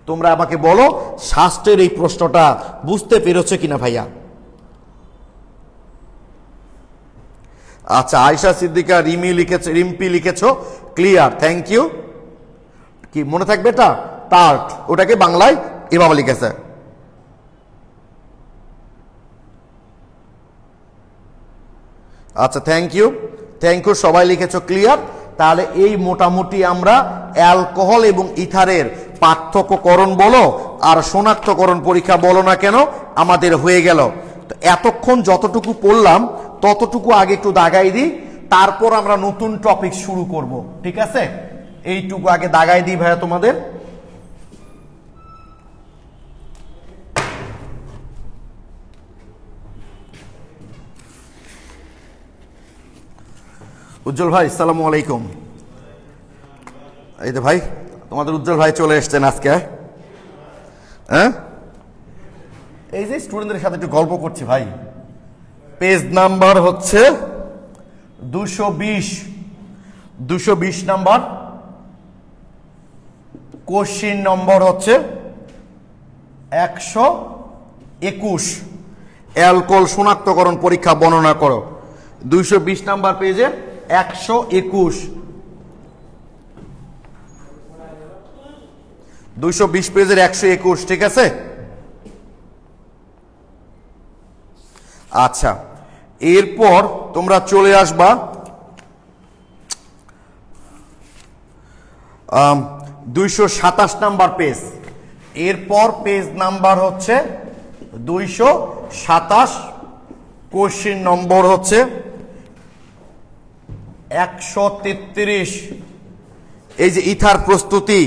তোমরা আমাকে বলো শাস্ত্রের এই প্রশ্নটা বুঝতে পেরেছো কিনা ভাইয়া? আচ্ছা, আয়শা সিদ্দিকা রিম্পি লিখেছো ক্লিয়ার, থ্যাংক ইউ। কি মনে থাকবে? এটা টার্ট, ওটাকে বাংলায় এভাবে লিখেছে। আচ্ছা, থ্যাংক ইউ সবাই লিখেছো ক্লিয়ার। তাহলে এই মোটামুটি আমরা অ্যালকোহল এবং ইথারের পার্থক্যকরণ বলো আর শনাক্তকরণ পরীক্ষা বলো না কেন আমাদের হয়ে গেল। তো এতক্ষণ যতটুকু পড়লাম ততটুকু আগে একটু দাগাই দিই, তারপর আমরা নতুন টপিক শুরু করব। ঠিক আছে? এইটুকু আগে দাগাই দিই ভাইয়া তোমাদের। উজ্জ্বল ভাই আসসালামু আলাইকুম। এই তো ভাই তোমাদের উজ্জ্বল ভাই চলে এসছেন আজকে। হ্যাঁ, এই যে স্টুডেন্টদের সাথে একটু গল্প করছি ভাই। পেজ নাম্বার হচ্ছে 220 নাম্বার, কোশ্চিন নম্বর হচ্ছে 121, অ্যালকোহল শনাক্তকরণ পরীক্ষা বর্ণনা করো। 220 নাম্বার পেজে 121, 220 পেজের 121। ঠিক আছে? আচ্ছা, এরপর তোমরা চলে আসবা 227 নাম্বার পেজ। এরপর পেজ নাম্বার হচ্ছে 227, কোশ্চিন নম্বর হচ্ছে 133। এই যে ইথার প্রস্তুতি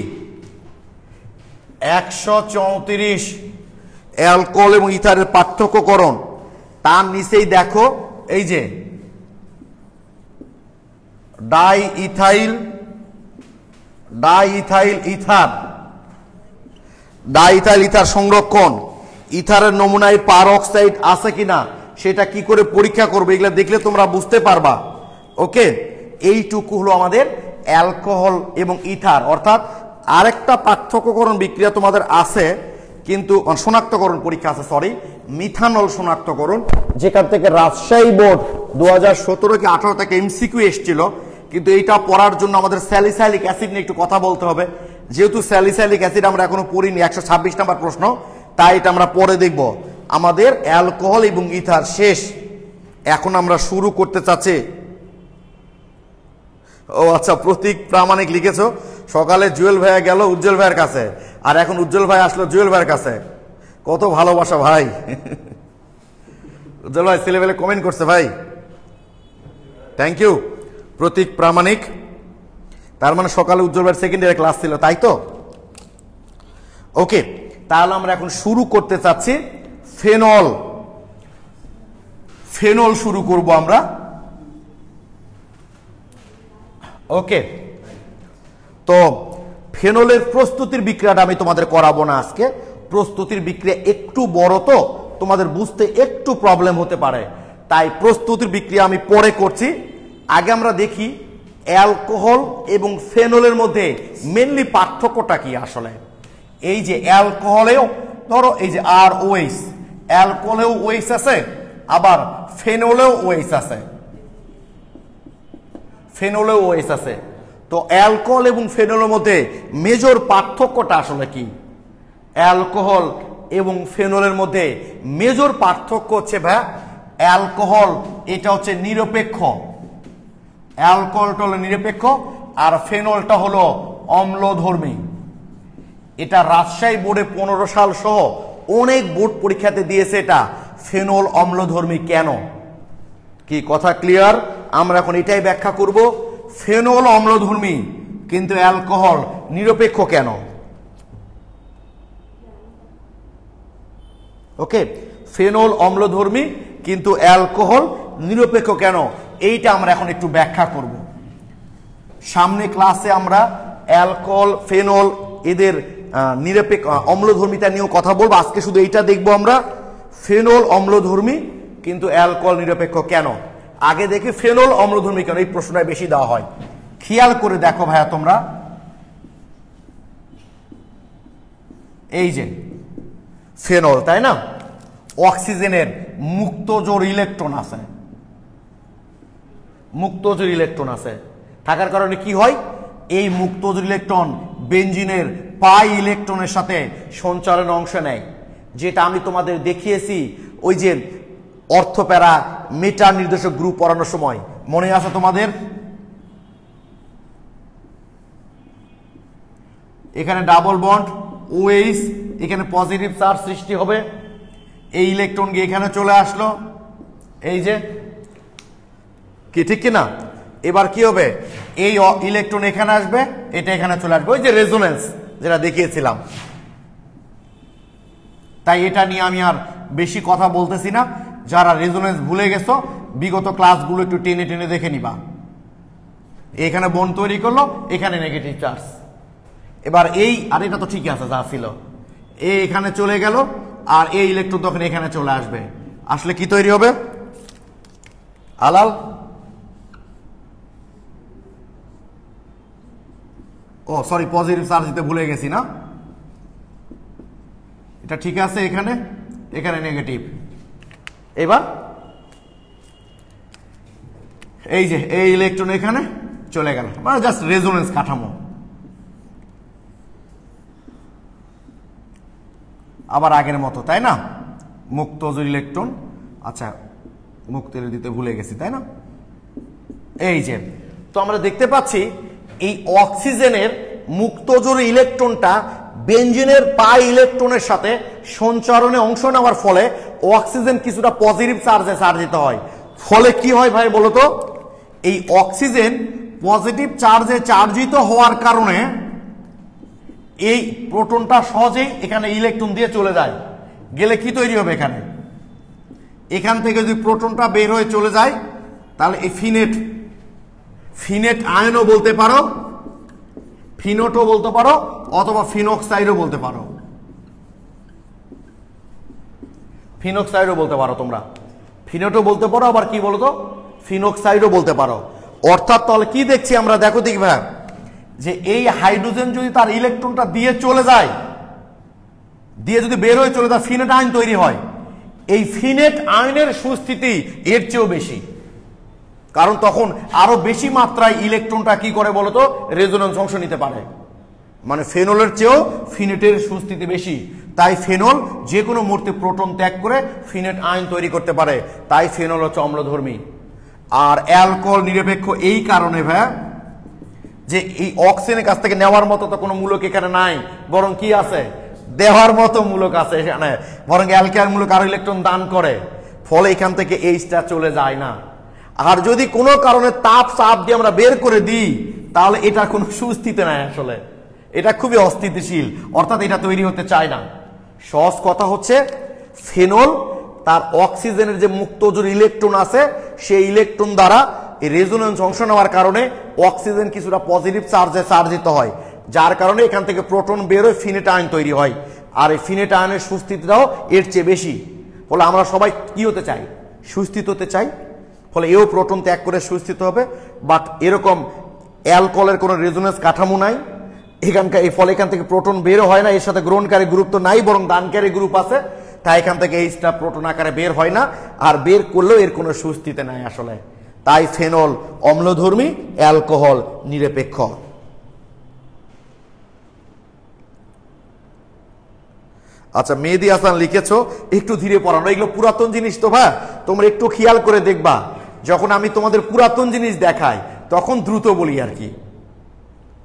134, অ্যালকোহল এবং ইথারের পার্থক্যকরণ। তার নিচেই দেখো এই যে ডাইইথাইল ইথার, ডাইইথাইল ইথার সংরক্ষণ, ইথারের নমুনায় পার অক্সাইড আছে কিনা সেটা কি করে পরীক্ষা করবে, এগুলো দেখলে তোমরা বুঝতে পারবা। ওকে, এইটুকু হলো আমাদের অ্যালকোহল এবং ইথার। অর্থাৎ আরেকটা পার্থক্যকরণ বিক্রিয়া তোমাদের আছে, কিন্তু শনাক্তকরণ পরীক্ষা আছে, সরি, মিথানল শনাক্তকরণ, যেখান থেকে রাজশাহী বোর্ড 2017 কি 18 থেকে এমসিকিউ এসেছিল। কিন্তু এইটা পড়ার জন্য আমাদের স্যালিসাইলিক অ্যাসিড নিয়ে একটু কথা বলতে হবে। যেহেতু স্যালিসাইলিক অ্যাসিড আমরা এখনো পড়িনি, 126 নম্বর প্রশ্ন, তাই এটা আমরা পরে দেখব। আমাদের অ্যালকোহল এবং ইথার শেষ, এখন আমরা শুরু করতে চাচ্ছি। ও আচ্ছা, প্রতীক প্রামাণিক লিখেছো, সকালে জুয়েল ভাইয়া গেল উজ্জ্বল ভাইয়ের কাছে, আর এখন উজ্জ্বল ভাই আসলো জুয়েল ভাইয়ের কাছে। কত ভালোবাসা ভাই। উজ্জ্বল ভাই ছেলেবেলে কমেন্ট করছে ভাই, থ্যাংক ইউ। প্রতীক প্রামাণিক, তার মানে সকালে উজ্জ্বল ভাইয়ের সেকেন্ড ইয়ার ক্লাস ছিল, তাই তো? ওকে, তাহলে আমরা এখন শুরু করতে চাচ্ছি ফেনল। ফেনল শুরু করব আমরা। ওকে, তো ফেনলের প্রস্তুতির বিক্রিয়াটা আমি তোমাদের করাবো না আজকে। প্রস্তুতির বিক্রিয়া একটু বড়, তো তোমাদের বুঝতে একটু প্রবলেম হতে পারে, তাই প্রস্তুতির বিক্রিয়া আমি পরে করছি। আগে আমরা দেখি অ্যালকোহল এবং ফেনলের মধ্যে মেনলি পার্থক্যটা কি আসলে। এই যে অ্যালকোহলেও ধরো এই যে আর ওএইচ, অ্যালকোহলেও ওএইচ আছে, আবার ফেনলেও ওএইচ আছে, ফেনলেও ওএইচ আছে। তো অ্যালকোহল এবং ফেনলের মধ্যে মেজর পার্থক্যটা আসলে কি? অ্যালকোহল এবং ফেনলের মধ্যে মেজর পার্থক্য হচ্ছে ভাই, অ্যালকোহল এটা হচ্ছে নিরপেক্ষ, অ্যালকোহলটা হলো নিরপেক্ষ, আর ফেনলটা হলো অম্লধর্মী। এটা রাজশাহী বোর্ডে 15 সাল সহ অনেক বোর্ড পরীক্ষাতে দিয়েছে এটা। ফেনল অম্লধর্মী কেন? কি কথা ক্লিয়ার? আমরা এখন এটাই ব্যাখ্যা করব। ফেনল অম্লধর্মী কিন্তু অ্যালকোহল নিরপেক্ষ কেন? ওকে, ফেনল অম্লধর্মী কিন্তু অ্যালকোহল নিরপেক্ষ কেন, এইটা আমরা এখন একটু ব্যাখ্যা করব। সামনে ক্লাসে আমরা অ্যালকোহল ফেনল এদের নিরপেক্ষ অম্লধর্মিতা নিয়েও কথা বলবো। আজকে শুধু এইটা দেখবো আমরা, ফেনল অম্লধর্মী কিন্তু অ্যালকোহল নিরপেক্ষ কেন। আগে দেখি ফেনল অম্লধর্মী কেন, এই প্রশ্নটা বেশি দেওয়া হয়। খেয়াল করে দেখো ভাইয়া তোমরা, এই যে ফেনল, তাই না, অক্সিজেনের মুক্তজোড় ইলেকট্রন আছে, মুক্তজোড় ইলেকট্রন আছে থাকার কারণে কি হয়, এই মুক্তজোড় ইলেকট্রন বেঞ্জিনের পাই ইলেকট্রনের সাথে সঞ্চালনে অংশ নেয়, যেটা আমি তোমাদের দেখিয়েছি ওই যে অর্থপ্যারা মেটা নির্দেশক গ্রুপ পড়ানোর সময়, মনে আছে তোমাদের? এখানে ডাবল বন্ড ওএইচ, এখানে পজিটিভ চার্জ সৃষ্টি হবে, এই ইলেকট্রন গিয়ে এখানে চলে আসলো, এই যে কি, ঠিক কিনা? এবার কি হবে, এই ইলেকট্রন এখানে আসবে, এটা এখানে চলে আসবে, ওই যে রেজোনেন্স যেটা দেখিয়েছিলাম। তাই এটা নিয়ে আমি আর বেশি কথা বলতেছি না। যারা রেজোনেন্স ভুলে গেছো বিগত ক্লাসগুলো একটু টেনে টেনে দেখে নিবা। এখানে বন্ড তৈরি করলো, এখানে নেগেটিভ চার্জ। এবার এই, আর এটা তো ঠিক আছে যা ছিল, এই এখানে চলে গেল, আর এই ইলেকট্রন তখন এখানে চলে আসবে, আসলে কি তৈরি হবে? আলাল, ও সরি, পজিটিভ চার্জ দিতে ভুলে গেছি না, এটা ঠিক আছে, এখানে এখানে নেগেটিভ। এবার এই যে এই ইলেকট্রন এখানে চলে গেল, মানে জাস্ট রেজোনেন্স কাঠামো। আবার আগের মতো, তাই না, মুক্তজোড় ইলেকট্রন, আচ্ছা মুক্ত দিতে ভুলে গেছি, তাই না? এই যে, তো আমরা দেখতে পাচ্ছি এই অক্সিজেনের মুক্তজোড় ইলেকট্রনটা বেঞ্জিনের পাই ইলেকট্রনের সাথে সঞ্চারণে অংশ নেওয়ার ফলে অক্সিজেন কিছুটা পজিটিভ চার্জে চার্জিত হয়। ফলে কি হয় ভাই বলতো, এই অক্সিজেন পজিটিভ চার্জে চার্জিত হওয়ার কারণে এই প্রোটনটা সহজেই এখানে ইলেকট্রন দিয়ে চলে যায়, গেলে কি তৈরি হবে, এখানে এখান থেকে যদি প্রোটনটা বের হয়ে চলে যায় তাহলে এই ফিনেট আয়নও বলতে পারো, ফিনোটও বলতে পারো, অথবা ফিনক্সাইডও বলতে পারো। ফিনক্সাইডও বলতে পারো তোমরা, ফিনোটও বলতে পারো, আবার কি বলতো ফিনক্সাইডও বলতে পারো। অর্থাৎ তাহলে কি দেখছি আমরা, দেখো দেখি ভাই, যে এই হাইড্রোজেন যদি তার ইলেকট্রনটা দিয়ে চলে যায়, দিয়ে যদি বের হয়ে চলে যায়, ফিনেট আয়ন তৈরি হয়। এই ফিনেট আয়নের সুস্থিতি এর চেয়েও বেশি, কারণ তখন আরো বেশি মাত্রায় ইলেকট্রনটা কি করে বলতো রেজোন্যান্স অংশ নিতে পারে। মানে ফেনলের চেয়েও ফিনেটের সুস্থিতি বেশি, তাই ফেনল যে কোনো মুহূর্তে প্রোটন ত্যাগ করে ফিনেট আয়ন তৈরি করতে পারে, তাই ফেনল হচ্ছে অম্লধর্মী। আর অ্যালকোহল নিরপেক্ষ এই কারণে ভাই, যে এই অক্সিজেনের কাছ থেকে নেওয়ার মতো তো কোনো মূলক এখানে নাই, বরং কি আছে, দেওয়ার মতো মূলক আছে এখানে, বরং অ্যালকাইল মূলক আরো ইলেকট্রন দান করে, ফলে এখান থেকে এইচটা চলে যায় না। আর যদি কোনো কারণে তাপ চাপ দিয়ে আমরা বের করে দিই, তাহলে এটা কোনো সুস্থিতি নাই, আসলে এটা খুবই অস্থিতিশীল, অর্থাৎ এটা তৈরি হতে চায় না। সহজ কথা হচ্ছে, ফেনল তার অক্সিজেনের যে মুক্তজোর ইলেকট্রন আছে, সেই ইলেকট্রন দ্বারা এই রেজোন্যান্স অংশ নেওয়ার কারণে অক্সিজেন কিছুটা পজিটিভ চার্জে চার্জিত হয়, যার কারণে এখান থেকে প্রোটন বের হয়ে ফিনেট আয়ন তৈরি হয়। আর এই ফিনেট আয়নের সুস্থিতিটাও এর চেয়ে বেশি, ফলে আমরা সবাই কি হতে চাই, সুস্থিত হতে চাই। ফলে এও প্রোটন ত্যাগ করে সুস্থিত হবে, বাট এরকম অ্যালকোহলের কোনো রেজোন্যান্স কাঠামো নাই এখানকার, এই ফলে এখান থেকে প্রোটন বের হয় না, এর সাথে গ্রহণকারী গ্রুপ তো নাই, বরং দানকারী গ্রুপ আছে, তাই এখান থেকে এইচটা প্রোটন আকারে বের হয় না, আর বের করলেও এর কোনো সুস্থিতি নাই আসলে। তাই ফেনল অম্লধর্মী, অ্যালকোহল নিরপেক্ষ। আচ্ছা, মেহেদী হাসান লিখেছো একটু ধীরে পড়ানো, এগুলো পুরাতন জিনিস তো ভাই, তোমরা একটু খেয়াল করে দেখবা, যখন আমি তোমাদের পুরাতন জিনিস দেখাই তখন দ্রুত বলি আর কি।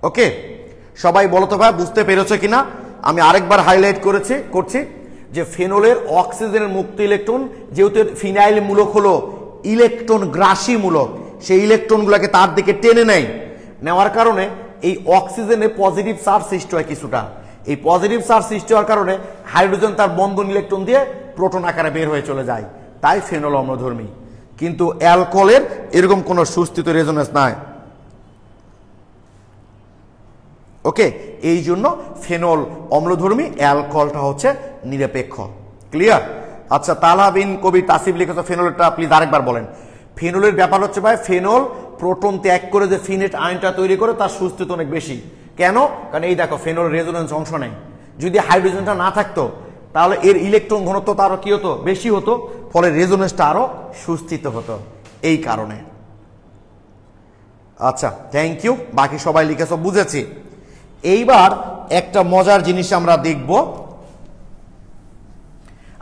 ওকে, সবাই বলো তো ভাই বুঝতে পেরেছো কিনা। আমি আরেকবার হাইলাইট করছি যে ফেনলের অক্সিজেনের মুক্ত ইলেকট্রন, যেহেতু ফিনাইল মূলক হলো ইলেকট্রন গ্রাসী মূলক, সেই ইলেকট্রনগুলোকে তার দিকে টেনে নেওয়ার কারণে এই অক্সিজেনে পজিটিভ চার্জ সৃষ্টি হয় কিছুটা। এই পজিটিভ চার্জ সৃষ্টি হওয়ার কারণে হাইড্রোজেন তার বন্ধন ইলেকট্রন দিয়ে প্রোটন আকারে বের হয়ে চলে যায়, তাই ফেনল অম্লধর্মী। কিন্তু অ্যালকোহলের এরকম কোনো সুস্থিত রেজোন্যান্স নাই। ওকে, এই জন্য ফেনল অম্লধর্মী, অ্যালকোহলটা হচ্ছে নিরপেক্ষ। ক্লিয়ার? আচ্ছা, তালহা বিন কবির তাসিফ লিখেছে ফেনলটা প্লিজ আরেকবার বলেন। ফেনলের ব্যাপার হচ্ছে ভাই, ফেনল প্রোটন ত্যাগ করে যে ফিনেট আয়নটা তৈরি করে তার সুস্থিত অনেক বেশি। কেন? কারণ এই দেখো ফেনল রেজোন্যান্স অংশ নেই, যদি হাইড্রোজেনটা না থাকতো তাহলে এর ইলেকট্রন ঘনত্ব তো আরো কি হতো, বেশি হতো, ফলে রেজোন্যান্সটা আরো সুস্থিত হতো এই কারণে। আচ্ছা, থ্যাংক ইউ, বাকি সবাই লিখেছ বুঝেছি। এইবার একটা মজার জিনিস আমরা দেখব।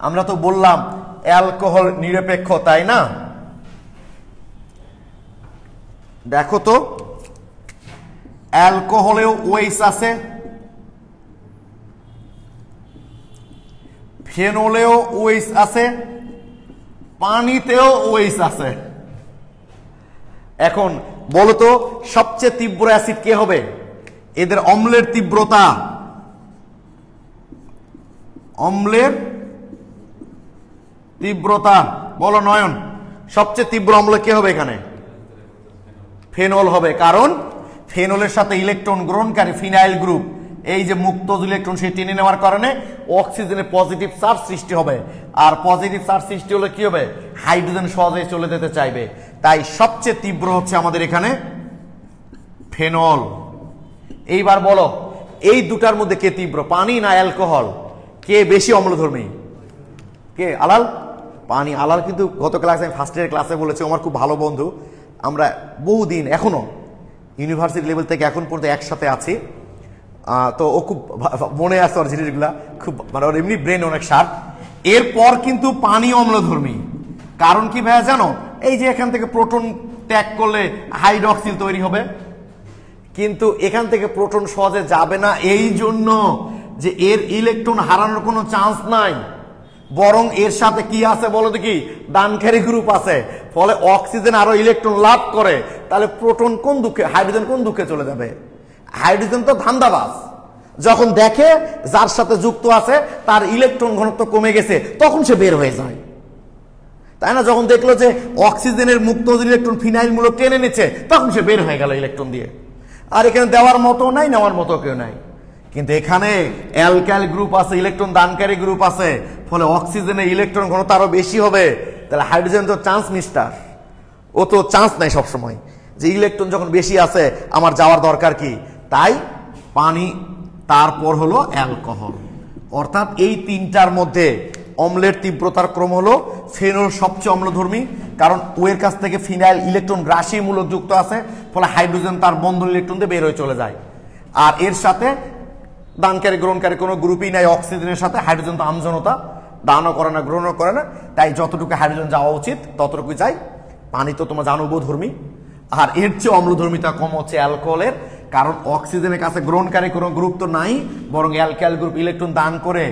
আমরা তো বললাম অ্যালকোহল নিরপেক্ষ, তাই না? দেখো তো, অ্যালকোহলেও ওএইচ আছে, ফেনলেও ওএইচ আছে, পানিতেও ওএইচ আছে। এখন বলো তো সবচেয়ে তীব্র অ্যাসিড কে হবে? এদের অম্লের তীব্রতা, অম্লের তীব্রতা বলো নয়ন, সবচেয়ে তীব্র অম্ল কে হবে এখানে? ফেনল হবে, কারণ ফেনলের সাথে ইলেকট্রন গ্রহণকারী ফিনাইল গ্রুপ, এই যে মুক্ত ইলেকট্রন সে টেনে নেওয়ার কারণে অক্সিজেনে পজিটিভ চার্জ সৃষ্টি হবে, আর পজিটিভ চার্জ সৃষ্টি হলে কি হবে? হাইড্রোজেন সহজে চলে যেতে চাইবে, তাই সবচেয়ে তীব্র হচ্ছে আমাদের এখানে ফেনল। এইবার বলো এই দুটার মধ্যে কে তীব্র, পানি না অ্যালকোহল? কে বেশি অম্লধর্মী? কে? আলাল? পানি। আলাল কিন্তু গত ক্লাসে আমি ফার্স্ট ইয়ার ক্লাসে বলেছি, আমার খুব ভালো বন্ধু, আমরা বহুদিন এখনো ইউনিভার্সিটি লেভেল থেকে এখন পর্যন্ত একসাথে আছি, তো ও খুব মনে আছে ওর জিনিসগুলা, খুব মানে ওর এমনি ব্রেন অনেক শার্প। এরপর কিন্তু পানি অম্লধর্মী, কারণ কি ভাইয়া জানো? এই যে এখান থেকে প্রোটন ত্যাগ করলে হাইড্রক্সিল তৈরি হবে, কিন্তু এখান থেকে প্রোটন সহজে যাবে না, এই জন্য যে এর ইলেকট্রন হারানোর কোনো চান্স নাই, বরং এর সাথে কি আছে বলো তো, কি দানকারী গ্রুপ আছে, ফলে অক্সিজেন আরো ইলেকট্রন লাভ করে, তাহলে প্রোটন কোন দুঃখে, হাইড্রোজেন কোন দুঃখে চলে যাবে? হাইড্রোজেন তো ধান্দাবাজ, যখন দেখে যার সাথে যুক্ত আছে তার ইলেকট্রন ঘনত্ব কমে গেছে তখন সে বের হয়ে যায়, তাই না? যখন দেখলো যে অক্সিজেনের মুক্ত ইলেকট্রন ফিনাইল মূলক টেনে নিচ্ছে, তখন সে বের হয়ে গেল ইলেকট্রন দিয়ে। আর এখানে দেওয়ার মতো নাই, নেওয়ার মতো কেউ নাই। কিন্তু এখানে অ্যালকাইল গ্রুপ আছে, ইলেকট্রন দানকারী গ্রুপ আছে, ফলে অক্সিজেনের ইলেকট্রন ঘনত্ব আরো বেশি হবে। তাহলে হাইড্রোজেন তো চান্স মিস্টার, ও তো চান্স নাই সবসময় যে ইলেকট্রন যখন বেশি আছে আমার যাওয়ার দরকার কি। তাই পানি, তারপর হলো অ্যালকোহল। অর্থাৎ এই তিনটার মধ্যে অম্লের তীব্রতার ক্রম হলো ফেনল সবচেয়ে অম্লধর্মী, কারণ ওয়ের কাছ থেকে ফিনাইল ইলেকট্রন গ্রাসী মূলক যুক্ত আছে, ফলে হাইড্রোজেন তার বন্ধন ইলেকট্রন দিয়ে বের হয়ে চলে যায়। আর এর সাথে দানকারী গ্রহণকারী কোনো গ্রুপই নাই। অক্সিজেনের সাথে হাইড্রোজেন তো আমজনতা, দানও করে না গ্রহণও করে না, তাই যতটুকু হাইড্রোজেন যাওয়া উচিত ততটুকু যায়। পানি তো তোমার জানো উভধর্মী, আর এর চেয়ে অম্লধর্মিতা কম হচ্ছে অ্যালকোহলের, কারণ অক্সিজেনের কাছে গ্রহণকারী কোনো গ্রুপ তো নাই, বরং অ্যালকাইল গ্রুপ ইলেকট্রন দান করে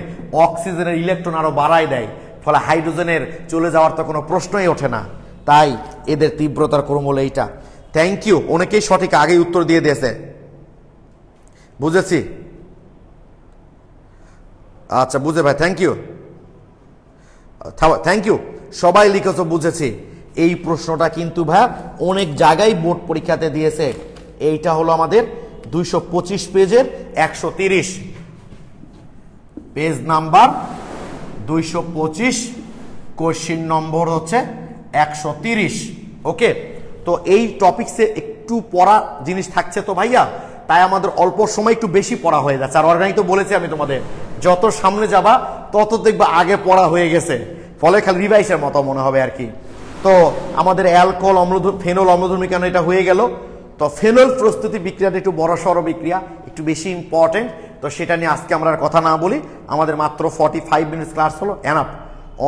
অক্সিজেনের ইলেকট্রন আরো বাড়ায় দেয়, ফলে হাইড্রোজেনের চলে যাওয়ার তো কোনো প্রশ্নই ওঠে না। তাই এদের তীব্রতার ক্রম হলো এইটা। থ্যাংক ইউ, অনেকেই সঠিক আগেই উত্তর দিয়ে দিয়েছে, বুঝেছি। আচ্ছা বুঝে ভাই, থ্যাংক ইউ, থ্যাংক ইউ, সবাই লিখেছ, বুঝেছি। এই প্রশ্নটা কিন্তু ভাই অনেক জায়গায় বোর্ড পরীক্ষাতে দিয়েছে। এইটা হলো আমাদের 225 পেজের 130, পেজ নাম্বার 225, কোশ্চিন নম্বর হচ্ছে 130। ওকে, তো এই টপিকসে একটু পড়া জিনিস থাকছে তো ভাইয়া, তাই আমাদের অল্প সময় একটু বেশি পড়া হয়ে যাচ্ছে। আর অর্গানিক তো বলেছি আমি তোমাদের, যত সামনে যাবা তত দেখবা আগে পড়া হয়ে গেছে, ফলে খালি রিভাইসের মতো মনে হবে আর কি। তো আমাদের অ্যালকোহল ফেনল অম্লধর্মী কেন এটা হয়ে গেল। তো ফেনল প্রস্তুতি বিক্রিয়াটা একটু বড় সড়ো বিক্রিয়া, একটু বেশি ইম্পর্টেন্ট। তো সেটা নিয়ে আজকে আমরা আর কথা না বলি, আমাদের মাত্র 45 মিনিটস ক্লাস হলো এনাফ।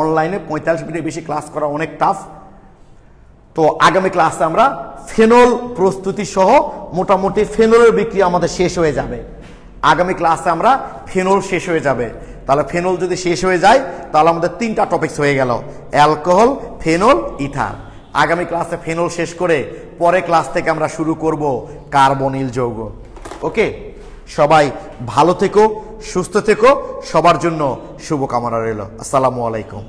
অনলাইনে 45 মিনিট বেশি ক্লাস করা অনেক টাফ। তো আগামী ক্লাসে আমরা ফেনল প্রস্তুতি সহ মোটামুটি ফেনলের বিক্রিয়া আমাদের শেষ হয়ে যাবে। আগামী ক্লাসে আমরা ফেনল শেষ হয়ে যাবে। তাহলে ফেনল যদি শেষ হয়ে যায় তাহলে আমাদের 3টা টপিকস হয়ে গেল, অ্যালকোহল, ফেনল, ইথার। আগামী ক্লাসে ফেনল শেষ করে পরে ক্লাস থেকে আমরা শুরু করব কার্বনিল যৌগ। ওকে, সবাই ভালো থেকো, সুস্থ থেকো, সবার জন্য শুভকামনা রইল। আসসালামু আলাইকুম।